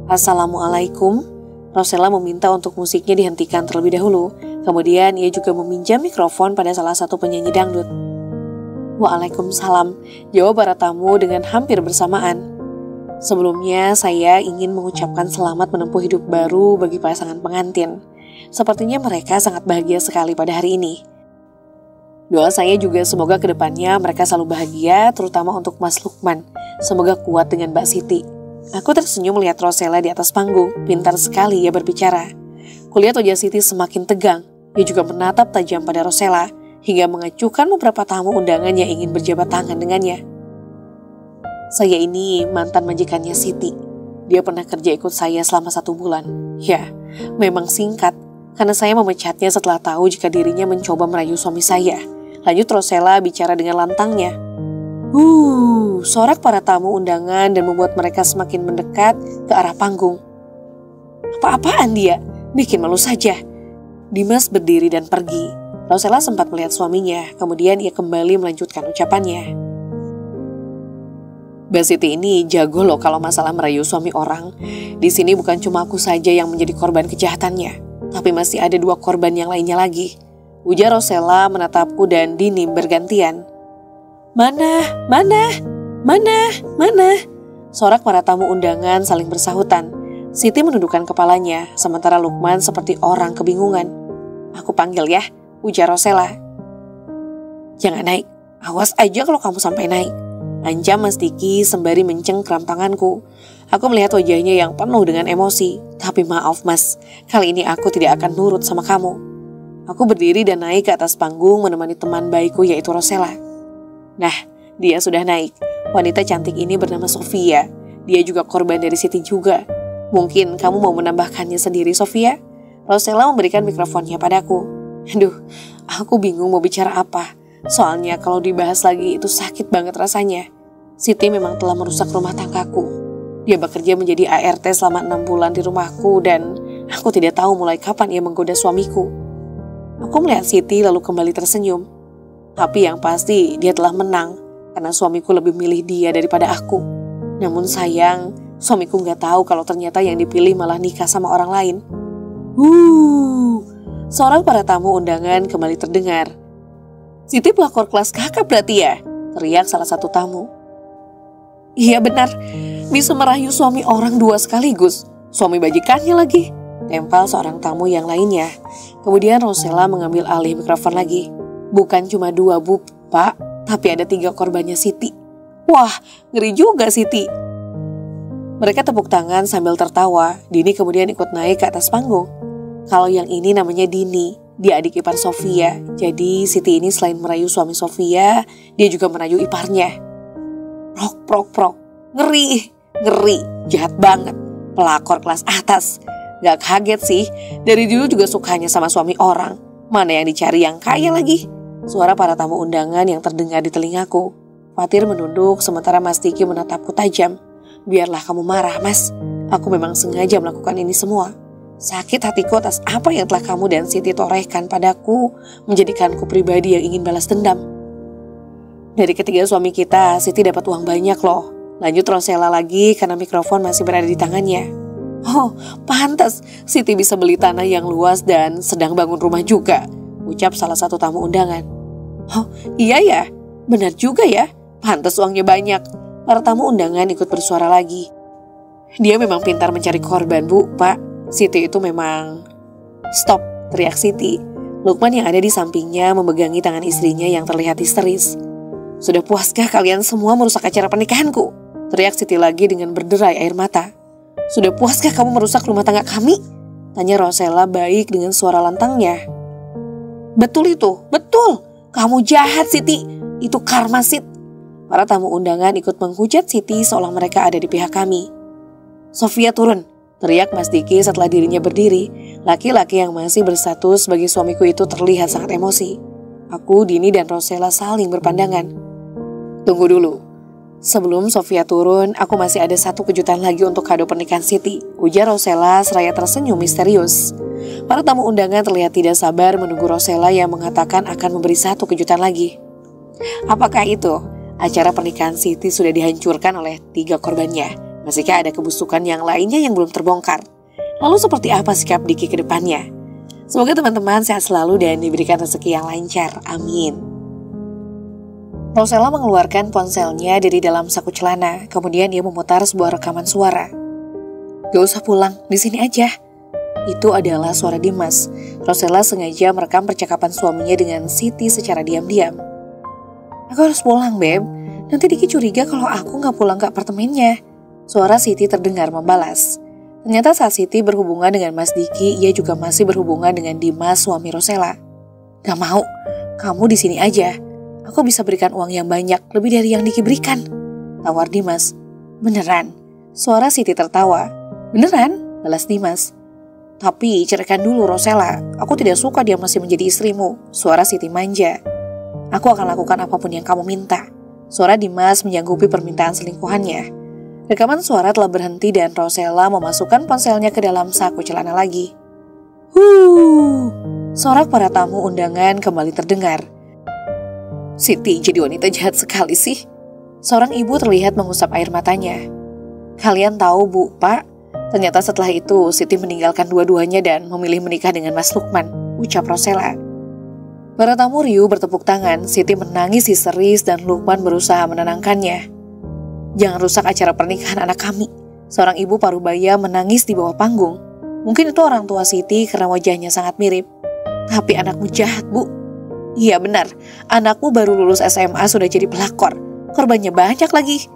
Assalamualaikum. Rosella meminta untuk musiknya dihentikan terlebih dahulu. Kemudian ia juga meminjam mikrofon pada salah satu penyanyi dangdut. Waalaikumsalam, jawab para tamu dengan hampir bersamaan. Sebelumnya saya ingin mengucapkan selamat menempuh hidup baru bagi pasangan pengantin. Sepertinya mereka sangat bahagia sekali pada hari ini. Doa saya juga semoga kedepannya mereka selalu bahagia, terutama untuk Mas Lukman. Semoga kuat dengan Mbak Siti. Aku tersenyum melihat Rosella di atas panggung. Pintar sekali ia berbicara. Kulihat wajah Siti semakin tegang. Ia juga menatap tajam pada Rosella hingga mengacuhkan beberapa tamu undangan yang ingin berjabat tangan dengannya. Saya ini mantan majikannya Siti. Dia pernah kerja ikut saya selama 1 bulan. Ya, memang singkat karena saya memecatnya setelah tahu jika dirinya mencoba merayu suami saya. Lanjut Rosella bicara dengan lantangnya. Sorak para tamu undangan dan membuat mereka semakin mendekat ke arah panggung. Apa-apaan dia? Bikin malu saja. Dimas berdiri dan pergi. Rosella sempat melihat suaminya, kemudian ia kembali melanjutkan ucapannya. Mbak Siti ini jago loh kalau masalah merayu suami orang. Di sini bukan cuma aku saja yang menjadi korban kejahatannya, tapi masih ada 2 korban yang lainnya lagi. Ujar Rosella menatapku dan Dini bergantian. Mana? Sorak para tamu undangan saling bersahutan. Siti menundukkan kepalanya, sementara Lukman seperti orang kebingungan. Aku panggil ya, ujar Rosella. Jangan naik, awas aja kalau kamu sampai naik. Ancam Mas Diki sembari mencengkram tanganku. Aku melihat wajahnya yang penuh dengan emosi. Tapi maaf Mas, kali ini aku tidak akan nurut sama kamu. Aku berdiri dan naik ke atas panggung menemani teman baikku yaitu Rosella. Nah, dia sudah naik. Wanita cantik ini bernama Sofia. Dia juga korban dari Siti juga. Mungkin kamu mau menambahkannya sendiri, Sofia? Rosella memberikan mikrofonnya padaku. Aduh, aku bingung mau bicara apa. Soalnya kalau dibahas lagi itu sakit banget rasanya. Siti memang telah merusak rumah tanggaku. Dia bekerja menjadi ART selama 6 bulan di rumahku dan aku tidak tahu mulai kapan ia menggoda suamiku. Aku melihat Siti lalu kembali tersenyum. Tapi yang pasti dia telah menang karena suamiku lebih milih dia daripada aku. Namun sayang, suamiku gak tahu kalau ternyata yang dipilih malah nikah sama orang lain. Seorang para tamu undangan kembali terdengar. Siti pelakor kelas kakap berarti ya? Teriak salah satu tamu. Iya benar, bisa merayu suami orang 2 sekaligus. Suami bajikannya lagi. Tempel seorang tamu yang lainnya. Kemudian Rosella mengambil alih mikrofon lagi. Bukan cuma 2 bu, Pak, tapi ada 3 korbannya Siti. Wah, ngeri juga Siti. Mereka tepuk tangan sambil tertawa. Dini kemudian ikut naik ke atas panggung. Kalau yang ini namanya Dini, dia adik ipar Sofia. Jadi Siti ini selain merayu suami Sofia, dia juga merayu iparnya. Prok. Ngeri, jahat banget. Pelakor kelas atas. Gak kaget sih, dari dulu juga sukanya sama suami orang. Mana yang dicari yang kaya lagi? Suara para tamu undangan yang terdengar di telingaku. Fatir menunduk sementara Mas Diki menatapku tajam. Biarlah kamu marah Mas, aku memang sengaja melakukan ini semua. Sakit hatiku atas apa yang telah kamu dan Siti torehkan padaku, menjadikanku pribadi yang ingin balas dendam. Dari ketiga suami kita, Siti dapat uang banyak loh. Lanjut Rosella lagi karena mikrofon masih berada di tangannya. Oh, pantas Siti bisa beli tanah yang luas dan sedang bangun rumah juga, ucap salah satu tamu undangan. Oh, iya ya, benar juga ya, pantas uangnya banyak. Para tamu undangan ikut bersuara lagi. Dia memang pintar mencari korban, Bu, Pak. Siti itu memang... Stop, teriak Siti. Lukman yang ada di sampingnya memegangi tangan istrinya yang terlihat histeris. Sudah puaskah kalian semua merusak acara pernikahanku? Teriak Siti lagi dengan berderai air mata. Sudah puaskah kamu merusak rumah tangga kami? Tanya Rosella baik dengan suara lantangnya. Betul itu, betul. Kamu jahat Siti. Itu karma Sit. Para tamu undangan ikut menghujat Siti seolah mereka ada di pihak kami. Sofia turun, teriak Mas Diki setelah dirinya berdiri. Laki-laki yang masih berstatus sebagai suamiku itu terlihat sangat emosi. Aku, Dini dan Rosella saling berpandangan. Tunggu dulu. Sebelum Sofia turun, aku masih ada satu kejutan lagi untuk kado pernikahan Siti, ujar Rosella seraya tersenyum misterius. Para tamu undangan terlihat tidak sabar menunggu Rosella yang mengatakan akan memberi satu kejutan lagi. Apakah itu? Acara pernikahan Siti sudah dihancurkan oleh 3 korbannya. Masihkah ada kebusukan yang lainnya yang belum terbongkar? Lalu seperti apa sikap Diki ke depannya? Semoga teman-teman sehat selalu dan diberikan rezeki yang lancar. Amin. Rosella mengeluarkan ponselnya dari dalam saku celana. Kemudian dia memutar sebuah rekaman suara. Gak usah pulang, di sini aja. Itu adalah suara Dimas. Rosella sengaja merekam percakapan suaminya dengan Siti secara diam-diam. Aku harus pulang, Beb. Nanti Diki curiga kalau aku gak pulang ke apartemennya. Suara Siti terdengar membalas. Ternyata saat Siti berhubungan dengan Mas Diki, ia juga masih berhubungan dengan Dimas, suami Rosella. Gak mau, kamu di sini aja. Aku bisa berikan uang yang banyak, lebih dari yang Diki berikan. Tawar Dimas. Beneran? Suara Siti tertawa. Beneran? Balas Dimas. Tapi ceraikan dulu Rosella. Aku tidak suka dia masih menjadi istrimu. Suara Siti manja. Aku akan lakukan apapun yang kamu minta. Suara Dimas menyanggupi permintaan selingkuhannya. Rekaman suara telah berhenti dan Rosella memasukkan ponselnya ke dalam saku celana lagi. Sorak para tamu undangan kembali terdengar. Siti jadi wanita jahat sekali sih. Seorang ibu terlihat mengusap air matanya. Kalian tahu Bu, Pak, ternyata setelah itu Siti meninggalkan dua-duanya dan memilih menikah dengan Mas Lukman, ucap Rosella. Para tamu riuh bertepuk tangan. Siti menangis histeris dan Lukman berusaha menenangkannya. Jangan rusak acara pernikahan anak kami. Seorang ibu parubaya menangis di bawah panggung. Mungkin itu orang tua Siti karena wajahnya sangat mirip. Tapi anakmu jahat, Bu. Iya benar, anakmu baru lulus SMA sudah jadi pelakor. Korbannya banyak lagi.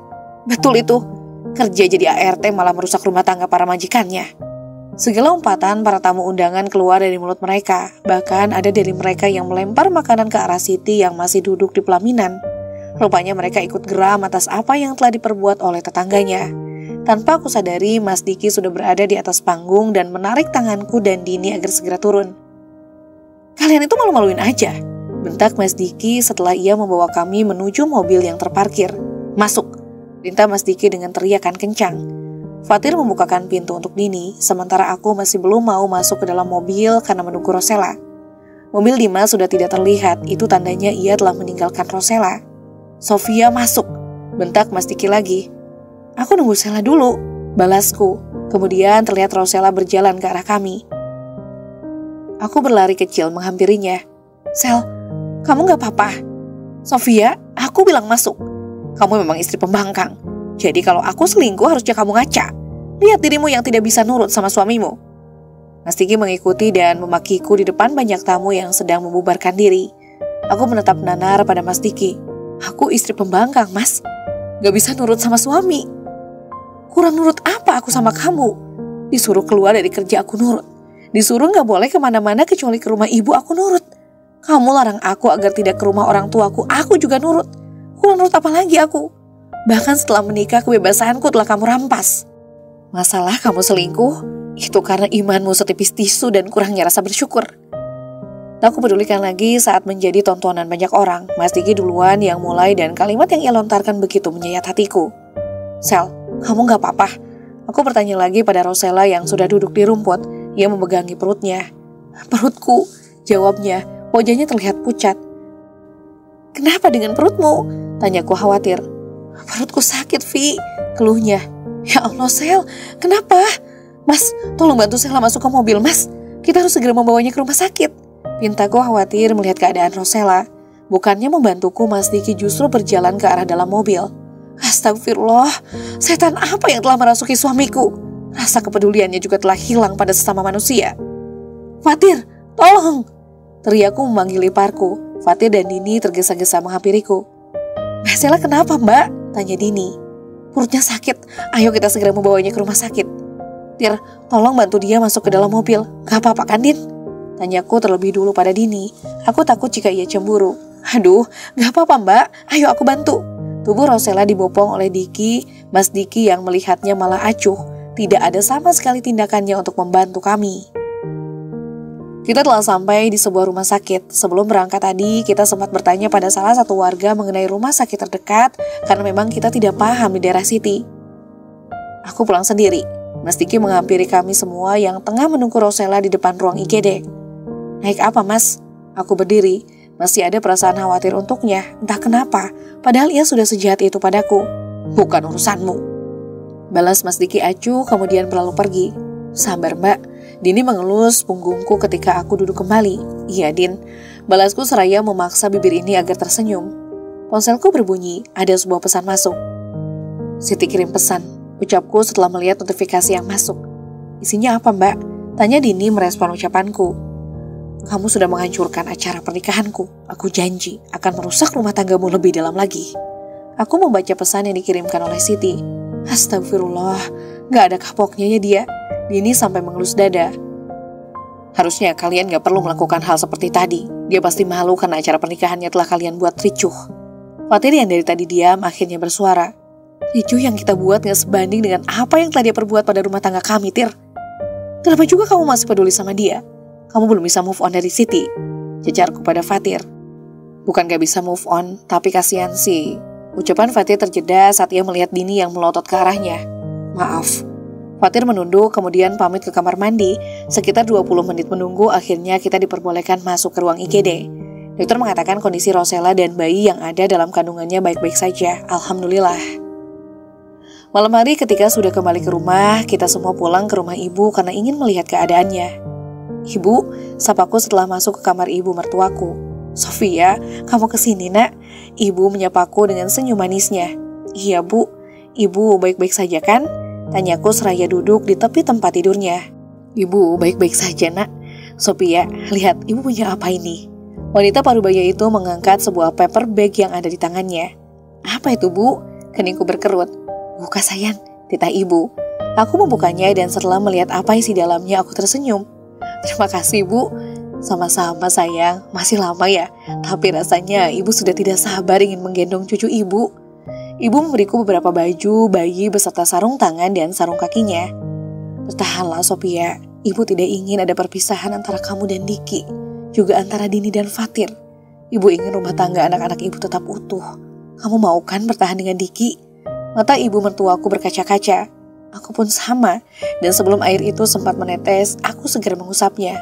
Betul itu, kerja jadi ART malah merusak rumah tangga para majikannya. Segala umpatan para tamu undangan keluar dari mulut mereka. Bahkan ada dari mereka yang melempar makanan ke arah Siti yang masih duduk di pelaminan. Rupanya mereka ikut geram atas apa yang telah diperbuat oleh tetangganya. Tanpa aku sadari, Mas Diki sudah berada di atas panggung dan menarik tanganku dan Dini agar segera turun. Kalian itu malu-maluin aja, bentak Mas Diki setelah ia membawa kami menuju mobil yang terparkir. Masuk, perintah Mas Diki dengan teriakan kencang. Fatir membukakan pintu untuk Dini, sementara aku masih belum mau masuk ke dalam mobil karena menunggu Rosella. Mobil Dimas sudah tidak terlihat, itu tandanya ia telah meninggalkan Rosella. Sofia masuk, bentak Mas Diki lagi. Aku nunggu Sela dulu, balasku. Kemudian terlihat Rosella berjalan ke arah kami. Aku berlari kecil menghampirinya. Sel, kamu gak apa-apa? Sofia, aku bilang masuk. Kamu memang istri pembangkang. Jadi kalau aku selingkuh harusnya kamu ngaca. Lihat dirimu yang tidak bisa nurut sama suamimu. Mas Diki mengikuti dan memakiku di depan banyak tamu yang sedang membubarkan diri. Aku menatap nanar pada Mas Diki. Aku istri pembangkang, Mas. Gak bisa nurut sama suami. Kurang nurut apa aku sama kamu? Disuruh keluar dari kerja aku nurut. Disuruh gak boleh kemana-mana kecuali ke rumah ibu aku nurut. Kamu larang aku agar tidak ke rumah orang tuaku, aku juga nurut. Kurang nurut apa lagi aku? Bahkan setelah menikah kebebasanku telah kamu rampas. Masalah kamu selingkuh, itu karena imanmu setipis tisu dan kurangnya rasa bersyukur. Tak aku pedulikan lagi saat menjadi tontonan banyak orang. Mas Diki duluan yang mulai dan kalimat yang ia lontarkan begitu menyayat hatiku. Sel, kamu gak apa-apa? Aku bertanya lagi pada Rosella yang sudah duduk di rumput. Ia memegangi perutnya. Perutku, jawabnya. Wajahnya terlihat pucat. Kenapa dengan perutmu? Tanyaku khawatir. Perutku sakit, Vi, keluhnya. Ya Allah, Sel, kenapa? Mas, tolong bantu Sela masuk ke mobil, Mas. Kita harus segera membawanya ke rumah sakit. Pintaku khawatir melihat keadaan Rosella. Bukannya membantuku, Mas Diki justru berjalan ke arah dalam mobil. Astagfirullah, setan apa yang telah merasuki suamiku? Rasa kepeduliannya juga telah hilang pada sesama manusia. Fatir, tolong! Teriakku memanggil iparku. Fatir dan Dini tergesa-gesa menghampiriku. Mbak Sela kenapa, Mbak? Tanya Dini. Perutnya sakit, ayo kita segera membawanya ke rumah sakit. Tir, tolong bantu dia masuk ke dalam mobil. Gak apa-apa kan, Din? Tanyaku terlebih dulu pada Dini. Aku takut jika ia cemburu. Aduh, gak apa-apa, Mbak. Ayo aku bantu. Tubuh Rosella dibopong oleh Diki. Mas Diki yang melihatnya malah acuh. Tidak ada sama sekali tindakannya untuk membantu kami. Kita telah sampai di sebuah rumah sakit. Sebelum berangkat tadi, kita sempat bertanya pada salah satu warga mengenai rumah sakit terdekat karena memang kita tidak paham di daerah Siti. Aku pulang sendiri. Mas Diki menghampiri kami semua yang tengah menunggu Rosella di depan ruang IGD. Naik apa, Mas? Aku berdiri. Masih ada perasaan khawatir untuknya, entah kenapa. Padahal ia sudah sejahat itu padaku. Bukan urusanmu. Balas Mas Diki acuh, kemudian berlalu pergi. Sabar, Mbak. Dini mengelus punggungku ketika aku duduk kembali. Iya, Din. Balasku seraya memaksa bibir ini agar tersenyum. Ponselku berbunyi, ada sebuah pesan masuk. Siti kirim pesan, ucapku setelah melihat notifikasi yang masuk. Isinya apa, Mbak? Tanya Dini merespon ucapanku. Kamu sudah menghancurkan acara pernikahanku. Aku janji akan merusak rumah tanggamu lebih dalam lagi. Aku membaca pesan yang dikirimkan oleh Siti. Astagfirullah, gak ada kapoknya ya dia. Dini sampai mengelus dada. Harusnya kalian gak perlu melakukan hal seperti tadi. Dia pasti malu karena acara pernikahannya telah kalian buat ricuh. Fatir yang dari tadi diam akhirnya bersuara. Ricuh yang kita buat gak sebanding dengan apa yang telah dia perbuat pada rumah tangga kami, Tir. Kenapa juga kamu masih peduli sama dia? Kamu belum bisa move on dari Siti, jejarku pada Fatir. Bukan gak bisa move on, tapi kasihan sih. Ucapan Fatir terjeda saat ia melihat Dini yang melotot ke arahnya. Maaf. Fatir menunduk kemudian pamit ke kamar mandi. Sekitar 20 menit menunggu, akhirnya kita diperbolehkan masuk ke ruang IGD. Dokter mengatakan kondisi Rosella dan bayi yang ada dalam kandungannya baik-baik saja. Alhamdulillah. Malam hari ketika sudah kembali ke rumah, kita semua pulang ke rumah ibu karena ingin melihat keadaannya. Ibu, sapaku setelah masuk ke kamar ibu mertuaku. Sofia, kamu kesini, Nak. Ibu menyapaku dengan senyum manisnya. Iya, Bu. Ibu baik-baik saja kan? Tanyaku seraya duduk di tepi tempat tidurnya. Ibu baik-baik saja nak. Sophia, lihat ibu punya apa ini? Wanita parubaya itu mengangkat sebuah paper bag yang ada di tangannya. Apa itu bu? Keningku berkerut. Buka sayang, titah ibu. Aku membukanya dan setelah melihat apa isi dalamnya aku tersenyum. Terima kasih bu. Sama-sama sayang, masih lama ya. Tapi rasanya ibu sudah tidak sabar ingin menggendong cucu ibu. Ibu memberiku beberapa baju, bayi beserta sarung tangan dan sarung kakinya. Bertahanlah Sophia, ibu tidak ingin ada perpisahan antara kamu dan Diki, juga antara Dini dan Fatir. Ibu ingin rumah tangga anak-anak ibu tetap utuh. Kamu mau kan bertahan dengan Diki? Mata ibu mertuaku berkaca-kaca. Aku pun sama, dan sebelum air itu sempat menetes, aku segera mengusapnya.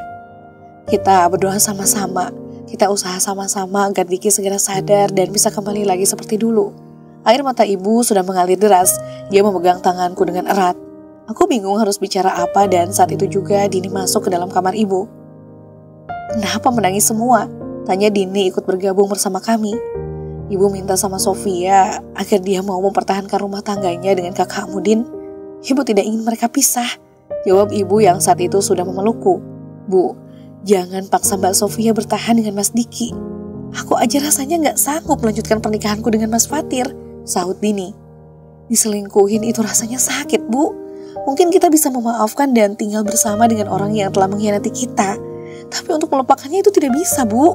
Kita berdoa sama-sama, kita usaha sama-sama agar Diki segera sadar dan bisa kembali lagi seperti dulu. Air mata ibu sudah mengalir deras, dia memegang tanganku dengan erat. Aku bingung harus bicara apa dan saat itu juga Dini masuk ke dalam kamar ibu. Kenapa menangis semua? Tanya Dini ikut bergabung bersama kami. Ibu minta sama Sophia agar dia mau mempertahankan rumah tangganya dengan kakakmu Din. Ibu tidak ingin mereka pisah. Jawab ibu yang saat itu sudah memelukku. Bu, jangan paksa Mbak Sophia bertahan dengan Mas Diki. Aku aja rasanya gak sanggup melanjutkan pernikahanku dengan Mas Fatir, sahut Dini. Diselingkuhin itu rasanya sakit bu. Mungkin kita bisa memaafkan dan tinggal bersama dengan orang yang telah mengkhianati kita. Tapi untuk melupakannya itu tidak bisa bu.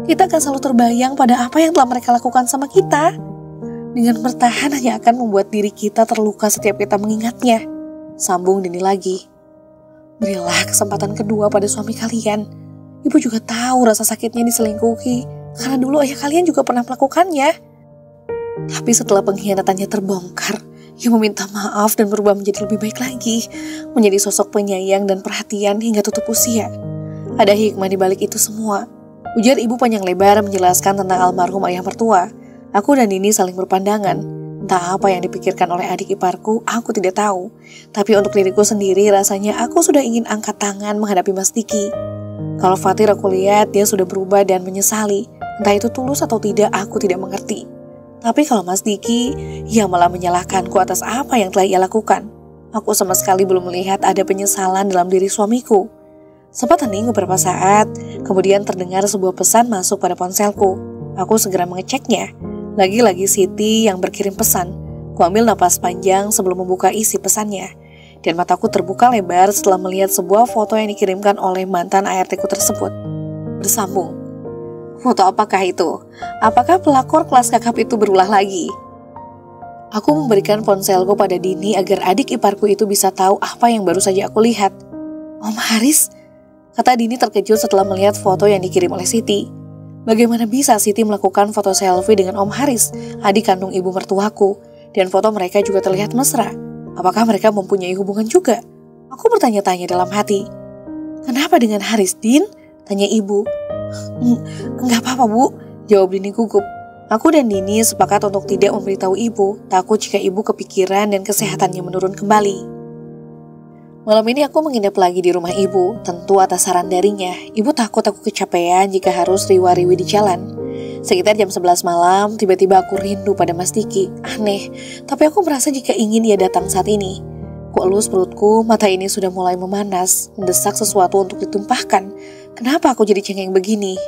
Kita akan selalu terbayang pada apa yang telah mereka lakukan sama kita. Dengan bertahan hanya akan membuat diri kita terluka setiap kita mengingatnya. Sambung Dini lagi. Berilah kesempatan kedua pada suami kalian. Ibu juga tahu rasa sakitnya diselingkuhi. Karena dulu ayah kalian juga pernah melakukannya. Tapi setelah pengkhianatannya terbongkar, ia meminta maaf dan berubah menjadi lebih baik lagi. Menjadi sosok penyayang dan perhatian hingga tutup usia. Ada hikmah di balik itu semua. Ujar ibu panjang lebar menjelaskan tentang almarhum ayah mertua. Aku dan Dini saling berpandangan. Entah apa yang dipikirkan oleh adik iparku, aku tidak tahu. Tapi untuk diriku sendiri rasanya aku sudah ingin angkat tangan menghadapi Mas Diki. Kalau Fatir aku lihat dia sudah berubah dan menyesali. Entah itu tulus atau tidak, aku tidak mengerti. Tapi kalau Mas Diki, ia malah menyalahkanku atas apa yang telah ia lakukan. Aku sama sekali belum melihat ada penyesalan dalam diri suamiku. Sempat hening beberapa saat, kemudian terdengar sebuah pesan masuk pada ponselku. Aku segera mengeceknya. Lagi-lagi Siti yang berkirim pesan. Kuambil napas panjang sebelum membuka isi pesannya. Dan mataku terbuka lebar setelah melihat sebuah foto yang dikirimkan oleh mantan ART-ku tersebut. Bersambung. Foto apakah itu? Apakah pelakor kelas kakap itu berulah lagi? Aku memberikan ponselku pada Dini agar adik iparku itu bisa tahu apa yang baru saja aku lihat. Om Haris? Kata Dini terkejut setelah melihat foto yang dikirim oleh Siti. Bagaimana bisa Siti melakukan foto selfie dengan Om Haris, adik kandung ibu mertuaku, dan foto mereka juga terlihat mesra? Apakah mereka mempunyai hubungan juga? Aku bertanya-tanya dalam hati. Kenapa dengan Haris, Din? Tanya ibu. Enggak apa-apa bu, jawab Dini gugup. Aku dan Dini sepakat untuk tidak memberitahu ibu, takut jika ibu kepikiran dan kesehatannya menurun kembali. Malam ini aku menginap lagi di rumah ibu, tentu atas saran darinya. Ibu takut aku kecapean jika harus riwa-riwi di jalan. Sekitar jam 11 malam, tiba-tiba aku rindu pada Mas Diki. Aneh, tapi aku merasa jika ingin ia datang saat ini. Kuelus perutku, mata ini sudah mulai memanas, mendesak sesuatu untuk ditumpahkan. Kenapa aku jadi cengeng begini?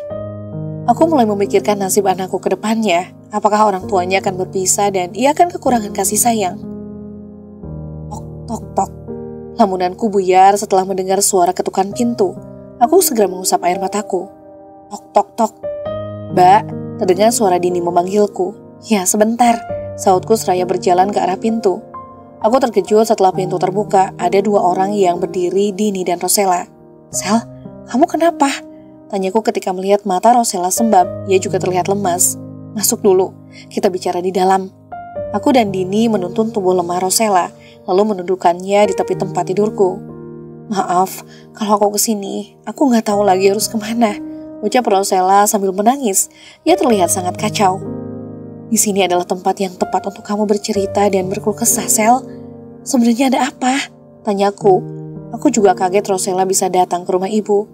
Aku mulai memikirkan nasib anakku ke depannya. Apakah orang tuanya akan berpisah dan ia akan kekurangan kasih sayang? Tok, tok, tok. Lamunanku buyar setelah mendengar suara ketukan pintu. Aku segera mengusap air mataku. Tok, tok, tok. Mbak, terdengar suara Dini memanggilku. Ya, sebentar, sautku seraya berjalan ke arah pintu. Aku terkejut setelah pintu terbuka. Ada dua orang yang berdiri, Dini dan Rosella. Sel, kamu kenapa? Tanyaku ketika melihat mata Rosella sembab. Ia juga terlihat lemas. Masuk dulu, kita bicara di dalam. Aku dan Dini menuntun tubuh lemah Rosella, lalu menundukkannya di tepi tempat tidurku. Maaf, kalau aku kesini, aku gak tahu lagi harus kemana. Ucap Rosella sambil menangis. Ia terlihat sangat kacau. Di sini adalah tempat yang tepat untuk kamu bercerita dan berkeluh kesah, Sel. Sebenarnya ada apa? Tanyaku. Aku juga kaget Rosella bisa datang ke rumah ibu.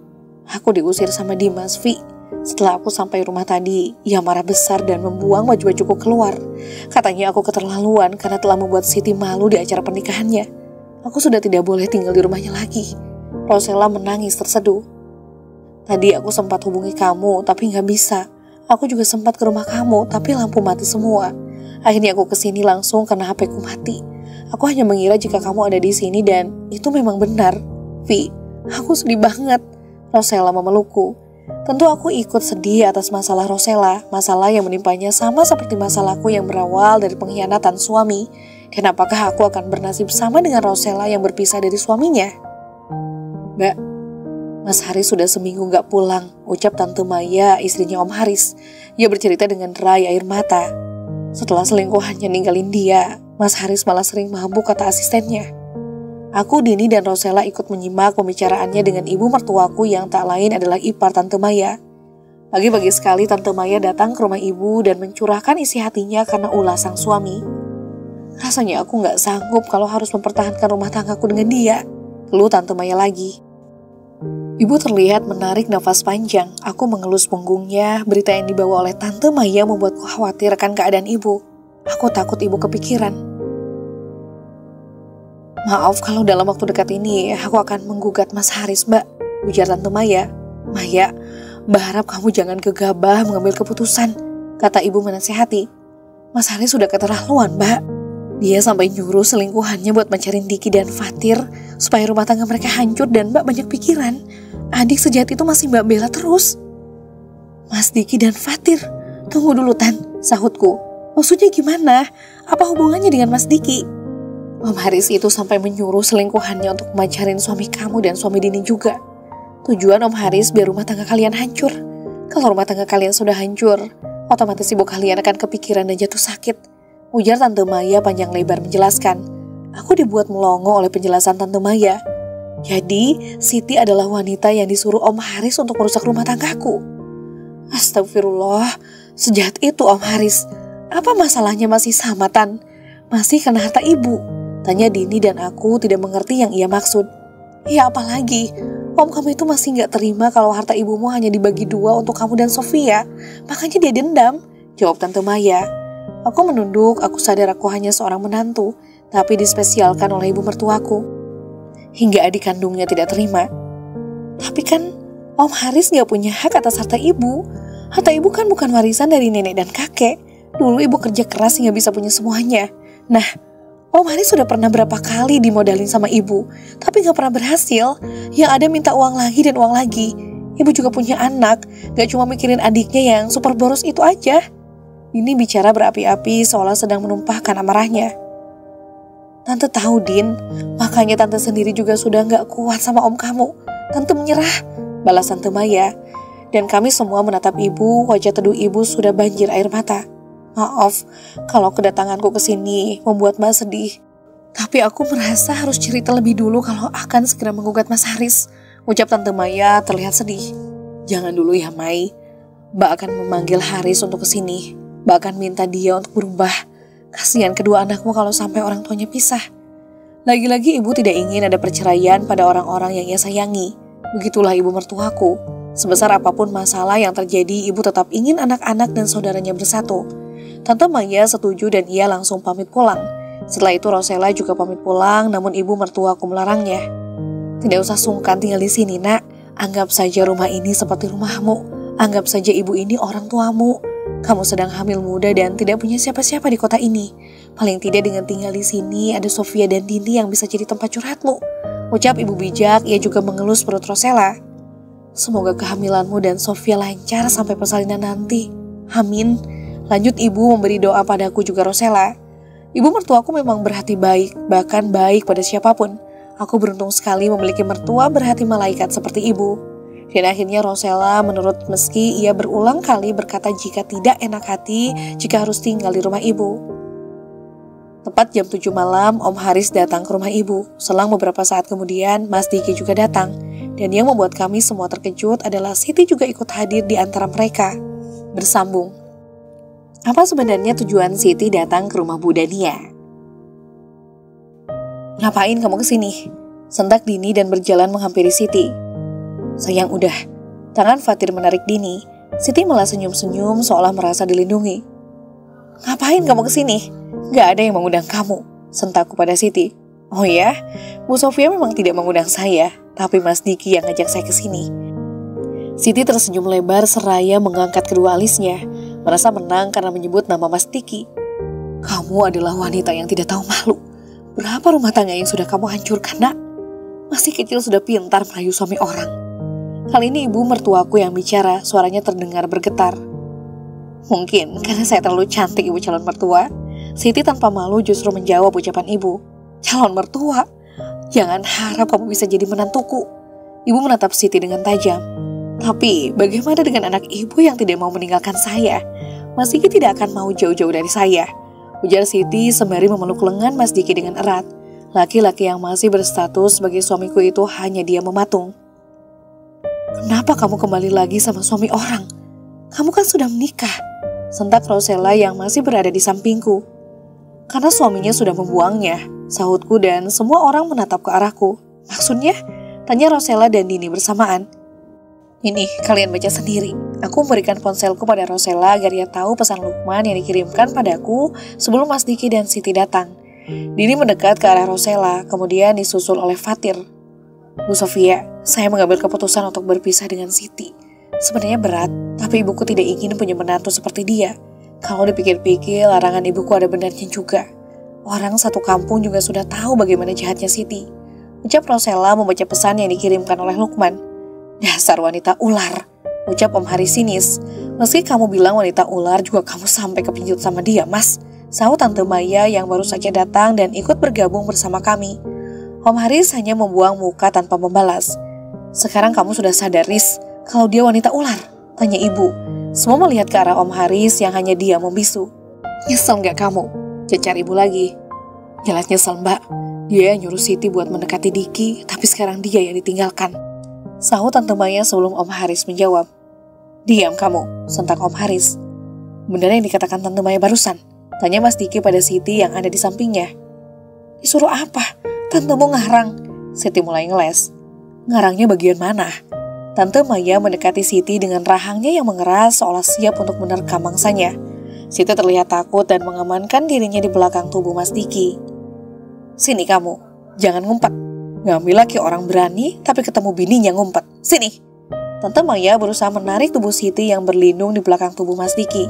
Aku diusir sama Dimas, Vi. Setelah aku sampai rumah tadi, ia marah besar dan membuang baju-bajuku keluar. Katanya aku keterlaluan karena telah membuat Siti malu di acara pernikahannya. Aku sudah tidak boleh tinggal di rumahnya lagi. Rosella menangis terseduh. Tadi aku sempat hubungi kamu, tapi gak bisa. Aku juga sempat ke rumah kamu, tapi lampu mati semua. Akhirnya aku kesini langsung karena HP ku mati. Aku hanya mengira jika kamu ada di sini dan itu memang benar. Vi, aku sedih banget. Rosella memelukku. Tentu aku ikut sedih atas masalah Rosella, masalah yang menimpanya sama seperti masalahku yang berawal dari pengkhianatan suami. Dan apakah aku akan bernasib sama dengan Rosella yang berpisah dari suaminya? Mbak, Mas Haris sudah seminggu gak pulang, ucap Tante Maya, istrinya Om Haris. Ia bercerita dengan derai air mata. Setelah selingkuhannya ninggalin dia, Mas Haris malah sering mabuk, kata asistennya. Aku, Dini, dan Rosella ikut menyimak pembicaraannya dengan ibu mertuaku yang tak lain adalah ipar Tante Maya. Pagi-pagi sekali Tante Maya datang ke rumah ibu dan mencurahkan isi hatinya karena ulah sang suami. Rasanya aku gak sanggup kalau harus mempertahankan rumah tanggaku dengan dia, keluh Tante Maya lagi. Ibu terlihat menarik nafas panjang. Aku mengelus punggungnya. Berita yang dibawa oleh Tante Maya membuatku khawatir akan keadaan ibu. Aku takut ibu kepikiran. Maaf kalau dalam waktu dekat ini aku akan menggugat Mas Haris, Mbak, ujar Tante Maya. Maya, Mbak harap kamu jangan gegabah mengambil keputusan, kata ibu menasihati. Mas Haris sudah keterlaluan, Mbak. Dia sampai nyuruh selingkuhannya buat mencari Diki dan Fatir supaya rumah tangga mereka hancur dan Mbak banyak pikiran. Adik sejahat itu masih Mbak bela terus. Mas Diki dan Fatir, tunggu dulu Tan, sahutku. Maksudnya gimana? Apa hubungannya dengan Mas Diki? Om Haris itu sampai menyuruh selingkuhannya untuk memacarin suami kamu dan suami Dini juga. Tujuan Om Haris biar rumah tangga kalian hancur. Kalau rumah tangga kalian sudah hancur, otomatis ibu kalian akan kepikiran dan jatuh sakit, ujar Tante Maya panjang lebar menjelaskan. Aku dibuat melongo oleh penjelasan Tante Maya. Jadi, Siti adalah wanita yang disuruh Om Haris untuk merusak rumah tanggaku. Astagfirullah, sejahat itu Om Haris. Apa masalahnya masih sama, Tan? Masih karena harta ibu? Tanya Dini dan aku tidak mengerti yang ia maksud. Ya apalagi, Om kamu itu masih gak terima kalau harta ibumu hanya dibagi 2 untuk kamu dan Sofia. Makanya dia dendam, jawab Tante Maya. Aku menunduk, aku sadar aku hanya seorang menantu, tapi dispesialkan oleh ibu mertuaku. Hingga adik kandungnya tidak terima. Tapi kan Om Haris gak punya hak atas harta ibu. Harta ibu kan bukan warisan dari nenek dan kakek. Dulu ibu kerja keras hingga bisa punya semuanya. Nah, Om Haris sudah pernah berapa kali dimodalin sama ibu, tapi gak pernah berhasil. Yang ada minta uang lagi dan uang lagi. Ibu juga punya anak, gak cuma mikirin adiknya yang super boros itu aja. Ini bicara berapi-api seolah sedang menumpahkan amarahnya. Tante tahu, Din, makanya tante sendiri juga sudah gak kuat sama om kamu. Tante menyerah, balas Tante Maya. Dan kami semua menatap ibu, wajah teduh ibu sudah banjir air mata. Maaf kalau kedatanganku ke sini membuat Mbak sedih. Tapi aku merasa harus cerita lebih dulu kalau akan segera menggugat Mas Haris, ucap Tante Maya terlihat sedih. Jangan dulu ya, Mai. Mbak akan memanggil Haris untuk ke sini. Mbak akan minta dia untuk berubah. Kasihan kedua anakmu kalau sampai orang tuanya pisah. Lagi-lagi ibu tidak ingin ada perceraian pada orang-orang yang ia sayangi. Begitulah ibu mertuaku. Sebesar apapun masalah yang terjadi, ibu tetap ingin anak-anak dan saudaranya bersatu. Tante Maya setuju dan ia langsung pamit pulang. Setelah itu Rosella juga pamit pulang, namun ibu mertuaku melarangnya. Tidak usah sungkan tinggal di sini, Nak. Anggap saja rumah ini seperti rumahmu. Anggap saja ibu ini orang tuamu. Kamu sedang hamil muda dan tidak punya siapa-siapa di kota ini. Paling tidak dengan tinggal di sini ada Sofia dan Dini yang bisa jadi tempat curhatmu, ucap ibu bijak. Ia juga mengelus perut Rosella. Semoga kehamilanmu dan Sofia lancar sampai persalinan nanti. Amin. Lanjut ibu memberi doa padaku juga Rosella. Ibu mertuaku memang berhati baik, bahkan baik pada siapapun. Aku beruntung sekali memiliki mertua berhati malaikat seperti ibu. Dan akhirnya Rosella menurut meski ia berulang kali berkata jika tidak enak hati jika harus tinggal di rumah ibu. Tepat jam 7 malam, Om Haris datang ke rumah ibu. Selang beberapa saat kemudian, Mas Diki juga datang. Dan yang membuat kami semua terkejut adalah Siti juga ikut hadir di antara mereka. Bersambung. Apa sebenarnya tujuan Siti datang ke rumah Bu Dania? Ngapain kamu kesini? Sentak Dini dan berjalan menghampiri Siti. Sayang udah. Tangan Fatir menarik Dini. Siti malah senyum-senyum seolah merasa dilindungi. Ngapain kamu kesini? Gak ada yang mengundang kamu, sentakku pada Siti. Oh ya, Bu Sofia memang tidak mengundang saya, tapi Mas Diki yang ngajak saya ke sini. Siti tersenyum lebar seraya mengangkat kedua alisnya, merasa menang karena menyebut nama Mas Diki. Kamu adalah wanita yang tidak tahu malu. Berapa rumah tangga yang sudah kamu hancurkan, nak? Masih kecil sudah pintar merayu suami orang. Kali ini ibu mertuaku yang bicara, suaranya terdengar bergetar. Mungkin karena saya terlalu cantik, ibu calon mertua. Siti tanpa malu justru menjawab ucapan ibu. Calon mertua? Jangan harap kamu bisa jadi menantuku. Ibu menatap Siti dengan tajam. Tapi bagaimana dengan anak ibu yang tidak mau meninggalkan saya? Mas Diki tidak akan mau jauh-jauh dari saya, ujar Siti sembari memeluk lengan Mas Diki dengan erat. Laki-laki yang masih berstatus sebagai suamiku itu hanya dia mematung. Kenapa kamu kembali lagi sama suami orang? Kamu kan sudah menikah, sentak Rosella yang masih berada di sampingku. Karena suaminya sudah membuangnya, sahutku dan semua orang menatap ke arahku. Maksudnya? Tanya Rosella dan Dini bersamaan. Ini, kalian baca sendiri. Aku memberikan ponselku pada Rosella agar ia tahu pesan Lukman yang dikirimkan padaku sebelum Mas Diki dan Siti datang. Dini mendekat ke arah Rosella, kemudian disusul oleh Fatir. Bu Sofia, saya mengambil keputusan untuk berpisah dengan Siti. Sebenarnya berat, tapi ibuku tidak ingin punya menantu seperti dia. Kalau dipikir-pikir, larangan ibuku ada benarnya juga. Orang satu kampung juga sudah tahu bagaimana jahatnya Siti. Ucap Rosella membaca pesan yang dikirimkan oleh Lukman. Dasar wanita ular, ucap Om Haris sinis. Meski kamu bilang wanita ular, juga kamu sampai kepincut sama dia, Mas. Sahut Tante Maya yang baru saja datang dan ikut bergabung bersama kami. Om Haris hanya membuang muka tanpa membalas. Sekarang kamu sudah sadar, Riz, kalau dia wanita ular? Tanya ibu. Semua melihat ke arah Om Haris yang hanya dia membisu. Nyesel nggak kamu? Cecar ibu lagi. Jelas nyesel, Mbak. Dia yang nyuruh Siti buat mendekati Diki, tapi sekarang dia yang ditinggalkan. Sahut Tante Maya sebelum Om Haris menjawab. Diam kamu, sentak Om Haris. Benar yang dikatakan Tante Maya barusan? Tanya Mas Diki pada Siti yang ada di sampingnya. Disuruh apa? Tante mau ngarang. Siti mulai ngeles. Ngarangnya bagian mana? Tante Maya mendekati Siti dengan rahangnya yang mengeras seolah siap untuk menerkam mangsanya. Siti terlihat takut dan mengamankan dirinya di belakang tubuh Mas Diki. Sini kamu, jangan ngumpet. Ngambil lagi orang berani, tapi ketemu bininya ngumpet. Sini. Tante Maya berusaha menarik tubuh Siti yang berlindung di belakang tubuh Mas Diki.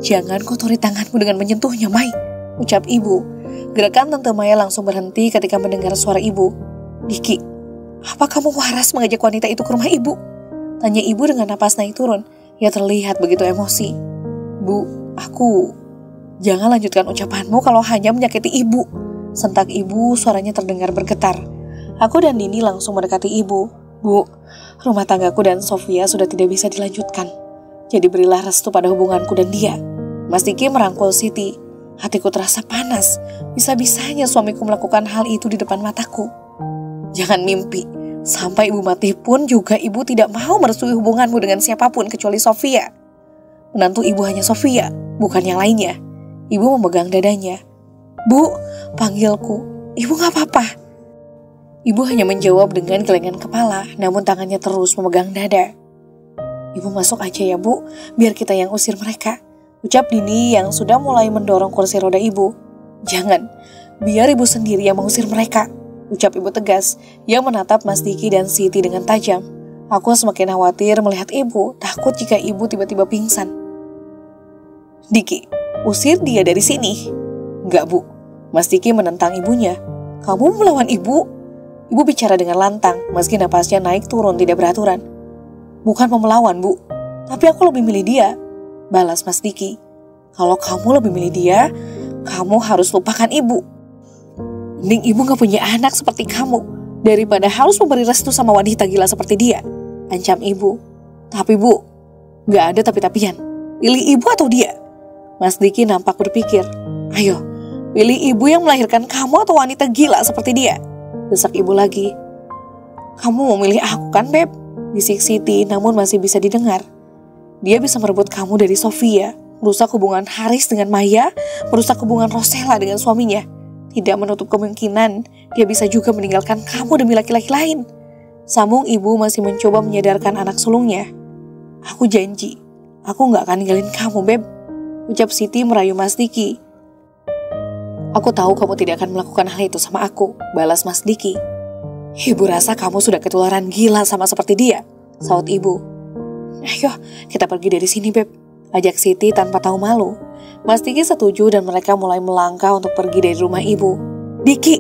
Jangan kotori tanganmu dengan menyentuhnya, Mai, ucap ibu. Gerakan Tante Maya langsung berhenti ketika mendengar suara ibu. Diki, apa kamu waras mengajak wanita itu ke rumah ibu? Tanya ibu dengan napas naik turun. Ia terlihat begitu emosi. Bu, aku... Jangan lanjutkan ucapanmu kalau hanya menyakiti ibu. Sentak ibu, suaranya terdengar bergetar. Aku dan Dini langsung mendekati ibu. Bu, rumah tanggaku dan Sofia sudah tidak bisa dilanjutkan. Jadi berilah restu pada hubunganku dan dia. Mas Diki merangkul Siti. Hatiku terasa panas. Bisa-bisanya suamiku melakukan hal itu di depan mataku. Jangan mimpi. Sampai ibu mati pun juga ibu tidak mau merestui hubunganmu dengan siapapun kecuali Sofia. Menantu ibu hanya Sofia, bukan yang lainnya. Ibu memegang dadanya. Bu, panggilku. Ibu gak apa-apa. Ibu hanya menjawab dengan gelengan kepala, namun tangannya terus memegang dada. Ibu masuk aja ya, Bu, biar kita yang usir mereka. Ucap Dini yang sudah mulai mendorong kursi roda ibu. Jangan, biar ibu sendiri yang mengusir mereka. Ucap ibu tegas, yang menatap Mas Diki dan Siti dengan tajam. Aku semakin khawatir melihat ibu, takut jika ibu tiba-tiba pingsan. Diki, usir dia dari sini. Enggak, Bu. Mas Diki menentang ibunya. Kamu melawan ibu? Ibu bicara dengan lantang, meski napasnya naik turun tidak beraturan. Bukan mau melawan, Bu. Tapi aku lebih milih dia. Balas Mas Diki. Kalau kamu lebih milih dia, kamu harus lupakan ibu. Mending ibu gak punya anak seperti kamu, daripada harus memberi restu sama wanita gila seperti dia. Ancam ibu. Tapi Bu, gak ada tapi-tapian. Pilih ibu atau dia? Mas Diki nampak berpikir. Ayo, pilih ibu yang melahirkan kamu atau wanita gila seperti dia? Desak ibu lagi. Kamu mau milih aku kan, Beb? Bisik Siti namun masih bisa didengar. Dia bisa merebut kamu dari Sofia, merusak hubungan Haris dengan Maya, merusak hubungan Rosella dengan suaminya. Tidak menutup kemungkinan dia bisa juga meninggalkan kamu demi laki-laki lain. Sambung ibu masih mencoba menyadarkan anak sulungnya. Aku janji, aku gak akan ninggalin kamu, Beb. Ucap Siti merayu Mas Diki. Aku tahu kamu tidak akan melakukan hal itu sama aku, balas Mas Diki. Ibu rasa kamu sudah ketularan gila sama seperti dia, saut ibu. Ayo, kita pergi dari sini, Beb, ajak Siti tanpa tahu malu. Mas Diki setuju dan mereka mulai melangkah untuk pergi dari rumah ibu. Diki,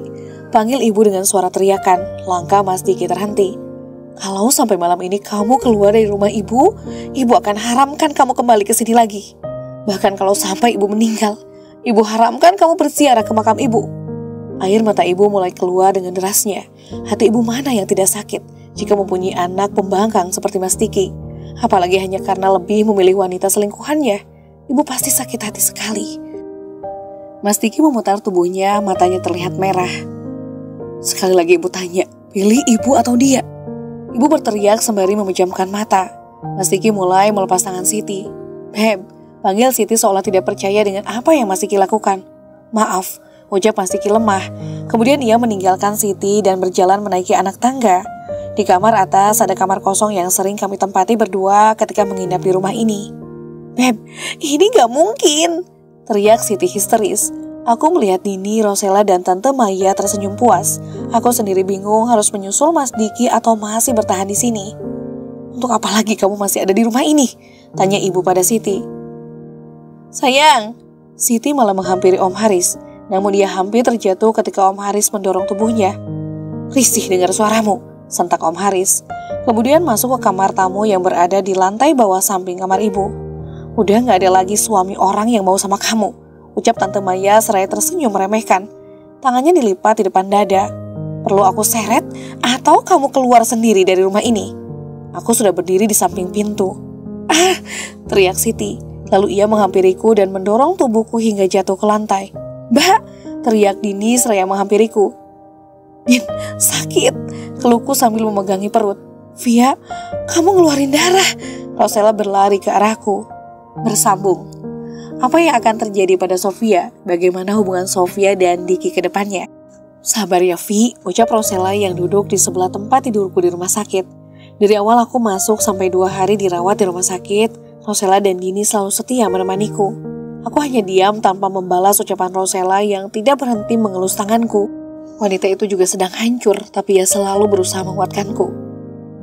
panggil ibu dengan suara teriakan. Langkah Mas Diki terhenti. Kalau sampai malam ini kamu keluar dari rumah ibu akan haramkan kamu kembali ke sini lagi. Bahkan kalau sampai ibu meninggal, ibu haramkan kamu berziarah ke makam ibu. Air mata ibu mulai keluar dengan derasnya. Hati ibu mana yang tidak sakit jika mempunyai anak pembangkang seperti Mas Diki? Apalagi hanya karena lebih memilih wanita selingkuhannya. Ibu pasti sakit hati sekali. Mas Diki memutar tubuhnya, matanya terlihat merah. Sekali lagi ibu tanya, pilih ibu atau dia? Ibu berteriak sembari memejamkan mata. Mas Diki mulai melepas tangan Siti. Beb, panggil Siti seolah tidak percaya dengan apa yang Mas Diki lakukan. Maaf, ucap Mas Diki lemah. Kemudian ia meninggalkan Siti dan berjalan menaiki anak tangga. Di kamar atas ada kamar kosong yang sering kami tempati berdua ketika menginap di rumah ini. Beb, ini gak mungkin, teriak Siti histeris. Aku melihat Dini, Rosella, dan Tante Maya tersenyum puas. Aku sendiri bingung harus menyusul Mas Diki atau masih bertahan di sini. Untuk apa lagi kamu masih ada di rumah ini? Tanya ibu pada Siti. Sayang, Siti malah menghampiri Om Haris. Namun dia hampir terjatuh ketika Om Haris mendorong tubuhnya. Risih dengar suaramu, sentak Om Haris. Kemudian masuk ke kamar tamu yang berada di lantai bawah samping kamar ibu. Udah gak ada lagi suami orang yang mau sama kamu, ucap Tante Maya seraya tersenyum meremehkan. Tangannya dilipat di depan dada. Perlu aku seret atau kamu keluar sendiri dari rumah ini? Aku sudah berdiri di samping pintu. Ah, teriak Siti. Lalu ia menghampiriku dan mendorong tubuhku hingga jatuh ke lantai. Mbak, teriak Dini seraya menghampiriku. Din, sakit, keluhku sambil memegangi perut. Via, kamu ngeluarin darah. Rosella berlari ke arahku. Bersambung. Apa yang akan terjadi pada Sofia? Bagaimana hubungan Sofia dan Diki ke depannya? Sabar ya Vi, ucap Rosella yang duduk di sebelah tempat tidurku di rumah sakit. Dari awal aku masuk sampai 2 hari dirawat di rumah sakit, Rosella dan Dini selalu setia menemaniku. Aku hanya diam tanpa membalas ucapan Rosella yang tidak berhenti mengelus tanganku. Wanita itu juga sedang hancur, tapi ia selalu berusaha menguatkanku.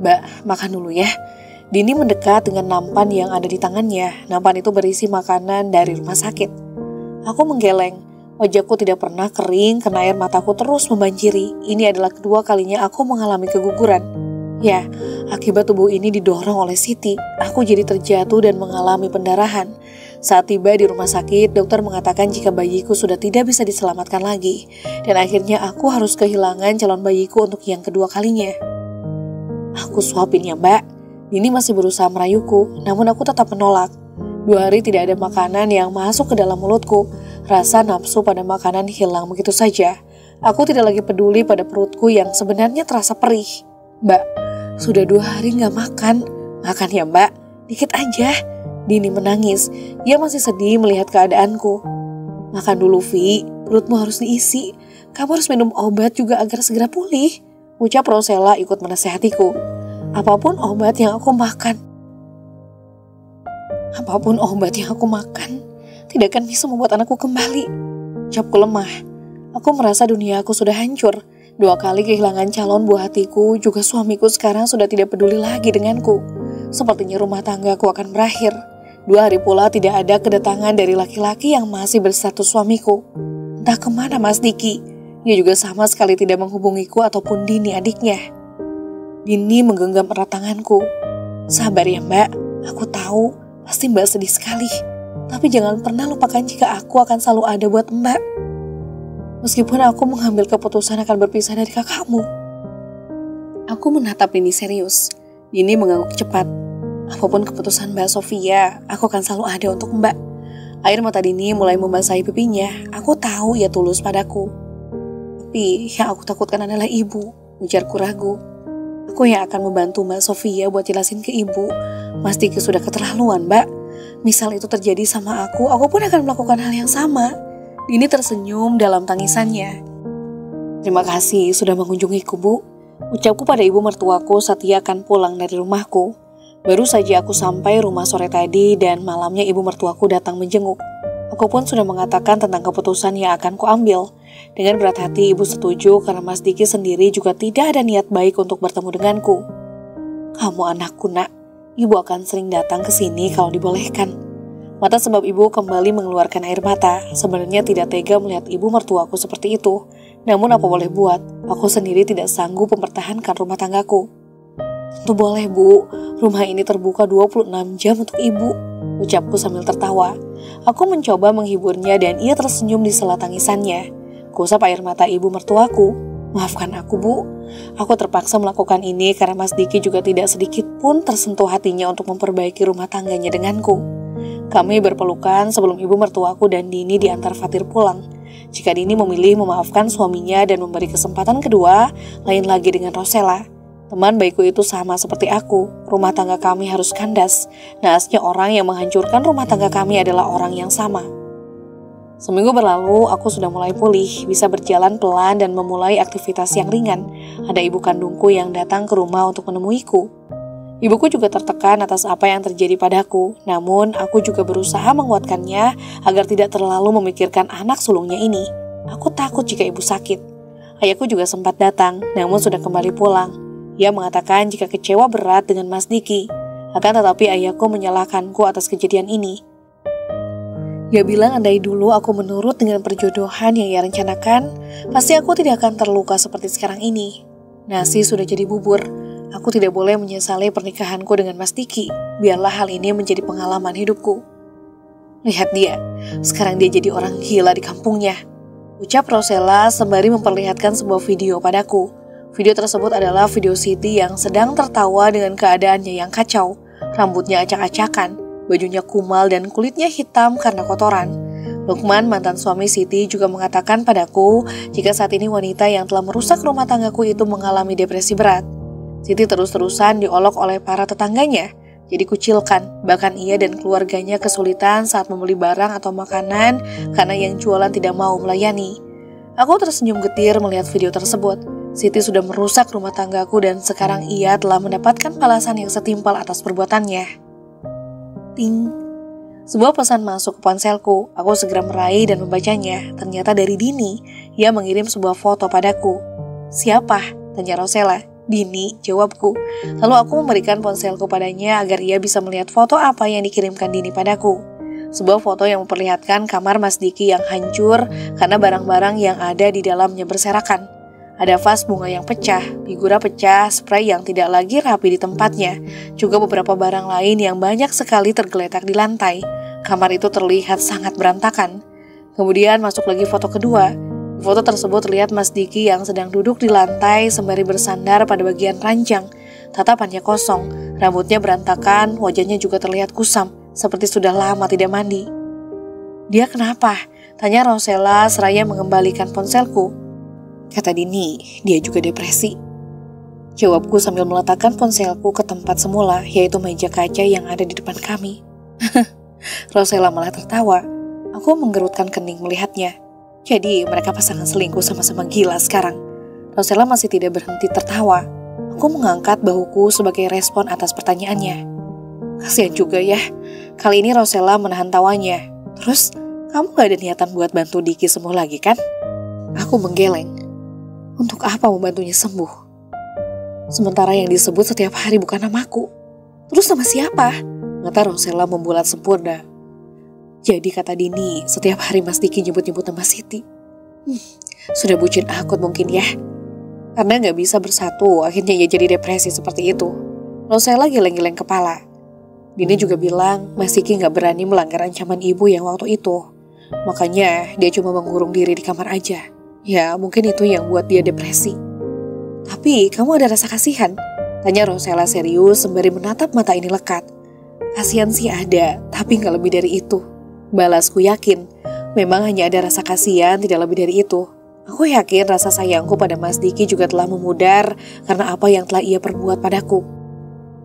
Mbak, makan dulu ya. Dini mendekat dengan nampan yang ada di tangannya. Nampan itu berisi makanan dari rumah sakit. Aku menggeleng. Wajahku tidak pernah kering karena air mataku terus membanjiri. Ini adalah kedua kalinya aku mengalami keguguran. Ya, akibat tubuh ini didorong oleh Siti, aku jadi terjatuh dan mengalami pendarahan. Saat tiba di rumah sakit, dokter mengatakan jika bayiku sudah tidak bisa diselamatkan lagi. Dan akhirnya aku harus kehilangan calon bayiku untuk yang kedua kalinya. Aku suapin ya mbak. Dini masih berusaha merayuku, namun aku tetap menolak. 2 hari tidak ada makanan yang masuk ke dalam mulutku. Rasa nafsu pada makanan hilang begitu saja. Aku tidak lagi peduli pada perutku yang sebenarnya terasa perih. Mbak, sudah 2 hari gak makan. Makan ya mbak, dikit aja. Dini menangis, ia masih sedih melihat keadaanku. Makan dulu Vi, perutmu harus diisi. Kamu harus minum obat juga agar segera pulih, ucap Rosella ikut menasehatiku. Apapun obat yang aku makan tidak akan bisa membuat anakku kembali. Ucapku lemah. Aku merasa dunia aku sudah hancur. 2 kali kehilangan calon buah hatiku, juga suamiku sekarang sudah tidak peduli lagi denganku. Sepertinya rumah tanggaku akan berakhir. 2 hari pula tidak ada kedatangan dari laki-laki yang masih berstatus suamiku. Entah kemana Mas Diki. Ia juga sama sekali tidak menghubungiku ataupun Dini adiknya. Dini menggenggam erat tanganku. Sabar ya mbak, aku tahu pasti mbak sedih sekali. Tapi jangan pernah lupakan jika aku akan selalu ada buat mbak. Meskipun aku mengambil keputusan akan berpisah dari kakakmu. Aku menatap Dini serius. Dini mengangguk cepat. Apapun keputusan mbak Sofia, aku akan selalu ada untuk mbak. Air mata Dini mulai membasahi pipinya. Aku tahu ia tulus padaku. Tapi yang aku takutkan adalah ibu, ujarku ragu. Aku yang akan membantu Mbak Sofia buat jelasin ke ibu. Mas Diki sudah keterlaluan, Mbak. Misal itu terjadi sama aku pun akan melakukan hal yang sama. Dini tersenyum dalam tangisannya. Terima kasih sudah mengunjungiku, Bu. Ucapku pada ibu mertuaku saat ia akan pulang dari rumahku. Baru saja aku sampai rumah sore tadi dan malamnya ibu mertuaku datang menjenguk. Aku Aku pun sudah mengatakan tentang keputusan yang akan kuambil. Dengan berat hati ibu setuju karena Mas Diki sendiri juga tidak ada niat baik untuk bertemu denganku. Kamu anakku nak, ibu akan sering datang ke sini kalau dibolehkan. Mata sebab ibu kembali mengeluarkan air mata. Sebenarnya tidak tega melihat ibu mertuaku seperti itu. Namun apa boleh buat, aku sendiri tidak sanggup mempertahankan rumah tanggaku. Tentu boleh bu, rumah ini terbuka 26 jam untuk ibu, ucapku sambil tertawa. Aku mencoba menghiburnya dan ia tersenyum di sela tangisannya. Kuusap air mata ibu mertuaku. Maafkan aku bu, aku terpaksa melakukan ini karena Mas Diki juga tidak sedikit pun tersentuh hatinya untuk memperbaiki rumah tangganya denganku. Kami berpelukan sebelum ibu mertuaku dan Dini diantar Fatir pulang. Jika Dini memilih memaafkan suaminya dan memberi kesempatan kedua, lain lagi dengan Rosella. Teman baikku itu sama seperti aku, rumah tangga kami harus kandas. Naasnya orang yang menghancurkan rumah tangga kami adalah orang yang sama. Seminggu berlalu, aku sudah mulai pulih, bisa berjalan pelan dan memulai aktivitas yang ringan. Ada ibu kandungku yang datang ke rumah untuk menemuiku. Ibuku juga tertekan atas apa yang terjadi padaku, namun aku juga berusaha menguatkannya agar tidak terlalu memikirkan anak sulungnya ini. Aku takut jika ibu sakit. Ayahku juga sempat datang, namun sudah kembali pulang. Ia mengatakan jika kecewa berat dengan Mas Diki, akan tetapi ayahku menyalahkanku atas kejadian ini. Dia bilang andai dulu aku menurut dengan perjodohan yang ia rencanakan, pasti aku tidak akan terluka seperti sekarang ini. Nasi sudah jadi bubur. Aku tidak boleh menyesali pernikahanku dengan Mas Diki. Biarlah hal ini menjadi pengalaman hidupku. Lihat dia, sekarang dia jadi orang gila di kampungnya, ucap Rosella sembari memperlihatkan sebuah video padaku. Video tersebut adalah video Siti yang sedang tertawa dengan keadaannya yang kacau. Rambutnya acak-acakan, bajunya kumal dan kulitnya hitam karena kotoran. Lukman, mantan suami Siti, juga mengatakan padaku jika saat ini wanita yang telah merusak rumah tanggaku itu mengalami depresi berat. Siti terus-terusan diolok oleh para tetangganya, jadi kucilkan, bahkan ia dan keluarganya kesulitan saat membeli barang atau makanan karena yang jualan tidak mau melayani. Aku tersenyum getir melihat video tersebut. Siti sudah merusak rumah tanggaku dan sekarang ia telah mendapatkan balasan yang setimpal atas perbuatannya. Ting. Sebuah pesan masuk ke ponselku. Aku segera meraih dan membacanya. Ternyata dari Dini. Ia mengirim sebuah foto padaku. Siapa? Tanya Rosella. Dini, jawabku. Lalu aku memberikan ponselku padanya agar ia bisa melihat foto apa yang dikirimkan Dini padaku. Sebuah foto yang memperlihatkan kamar Mas Diki yang hancur karena barang-barang yang ada di dalamnya berserakan. Ada vas bunga yang pecah, figura pecah, spray yang tidak lagi rapi di tempatnya, juga beberapa barang lain yang banyak sekali tergeletak di lantai. Kamar itu terlihat sangat berantakan. Kemudian masuk lagi foto kedua. Di foto tersebut terlihat Mas Diki yang sedang duduk di lantai sembari bersandar pada bagian ranjang. Tatapannya kosong, rambutnya berantakan, wajahnya juga terlihat kusam, seperti sudah lama tidak mandi. Dia kenapa? Tanya Rosella seraya mengembalikan ponselku. Kata Dini, dia juga depresi. Jawabku sambil meletakkan ponselku ke tempat semula, yaitu meja kaca yang ada di depan kami. Rosella malah tertawa. Aku menggerutkan kening melihatnya. Jadi mereka pasangan selingkuh sama-sama gila sekarang. Rosella masih tidak berhenti tertawa. Aku mengangkat bahuku sebagai respon atas pertanyaannya. Kasihan juga ya, kali ini Rosella menahan tawanya. Terus, kamu gak ada niatan buat bantu Diki sembuh lagi kan? Aku menggeleng. Untuk apa membantunya sembuh? Sementara yang disebut setiap hari bukan namaku. Terus nama siapa? Mata Rosella membulat sempurna. Jadi kata Dini, setiap hari Mas Diki nyebut-nyebut nama Siti. Sudah bucin akut mungkin ya. Karena gak bisa bersatu, akhirnya ia jadi depresi seperti itu. Rosella geleng-geleng kepala. Dini juga bilang, Mas Diki gak berani melanggar ancaman ibu yang waktu itu. Makanya dia cuma mengurung diri di kamar aja. Ya, mungkin itu yang buat dia depresi. Tapi kamu ada rasa kasihan? Tanya Rosella serius sembari menatap mata ini lekat. Kasihan sih ada, tapi gak lebih dari itu. Balasku yakin, memang hanya ada rasa kasihan, tidak lebih dari itu. Aku yakin rasa sayangku pada Mas Diki juga telah memudar karena apa yang telah ia perbuat padaku.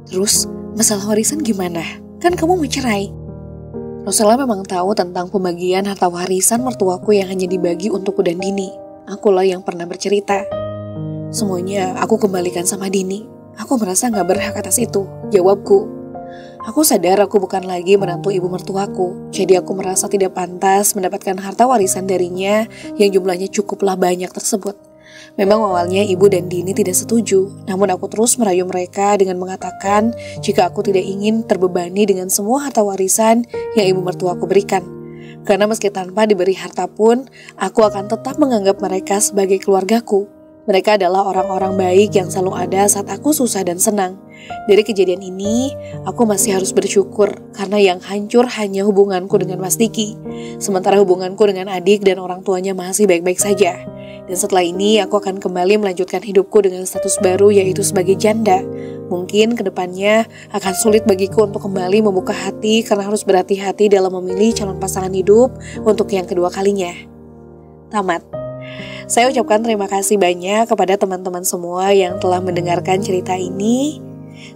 Terus, masalah warisan gimana? Kan kamu mau cerai. Rosella memang tahu tentang pembagian harta warisan mertuaku yang hanya dibagi untukku dan Dini. Akulah yang pernah bercerita. Semuanya aku kembalikan sama Dini. Aku merasa gak berhak atas itu, jawabku. Aku sadar aku bukan lagi menantu ibu mertuaku, jadi aku merasa tidak pantas mendapatkan harta warisan darinya yang jumlahnya cukuplah banyak tersebut. Memang awalnya ibu dan Dini tidak setuju, namun aku terus merayu mereka dengan mengatakan jika aku tidak ingin terbebani dengan semua harta warisan yang ibu mertuaku berikan. Karena meski tanpa diberi harta pun, aku akan tetap menganggap mereka sebagai keluargaku. Mereka adalah orang-orang baik yang selalu ada saat aku susah dan senang. Dari kejadian ini, aku masih harus bersyukur karena yang hancur hanya hubunganku dengan Mas Diki. Sementara hubunganku dengan adik dan orang tuanya masih baik-baik saja. Dan setelah ini, aku akan kembali melanjutkan hidupku dengan status baru yaitu sebagai janda. Mungkin kedepannya akan sulit bagiku untuk kembali membuka hati karena harus berhati-hati dalam memilih calon pasangan hidup untuk yang kedua kalinya. Tamat. Saya ucapkan terima kasih banyak kepada teman-teman semua yang telah mendengarkan cerita ini.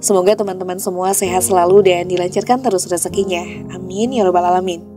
Semoga teman-teman semua sehat selalu dan dilancarkan terus rezekinya. Amin ya rabbal alamin.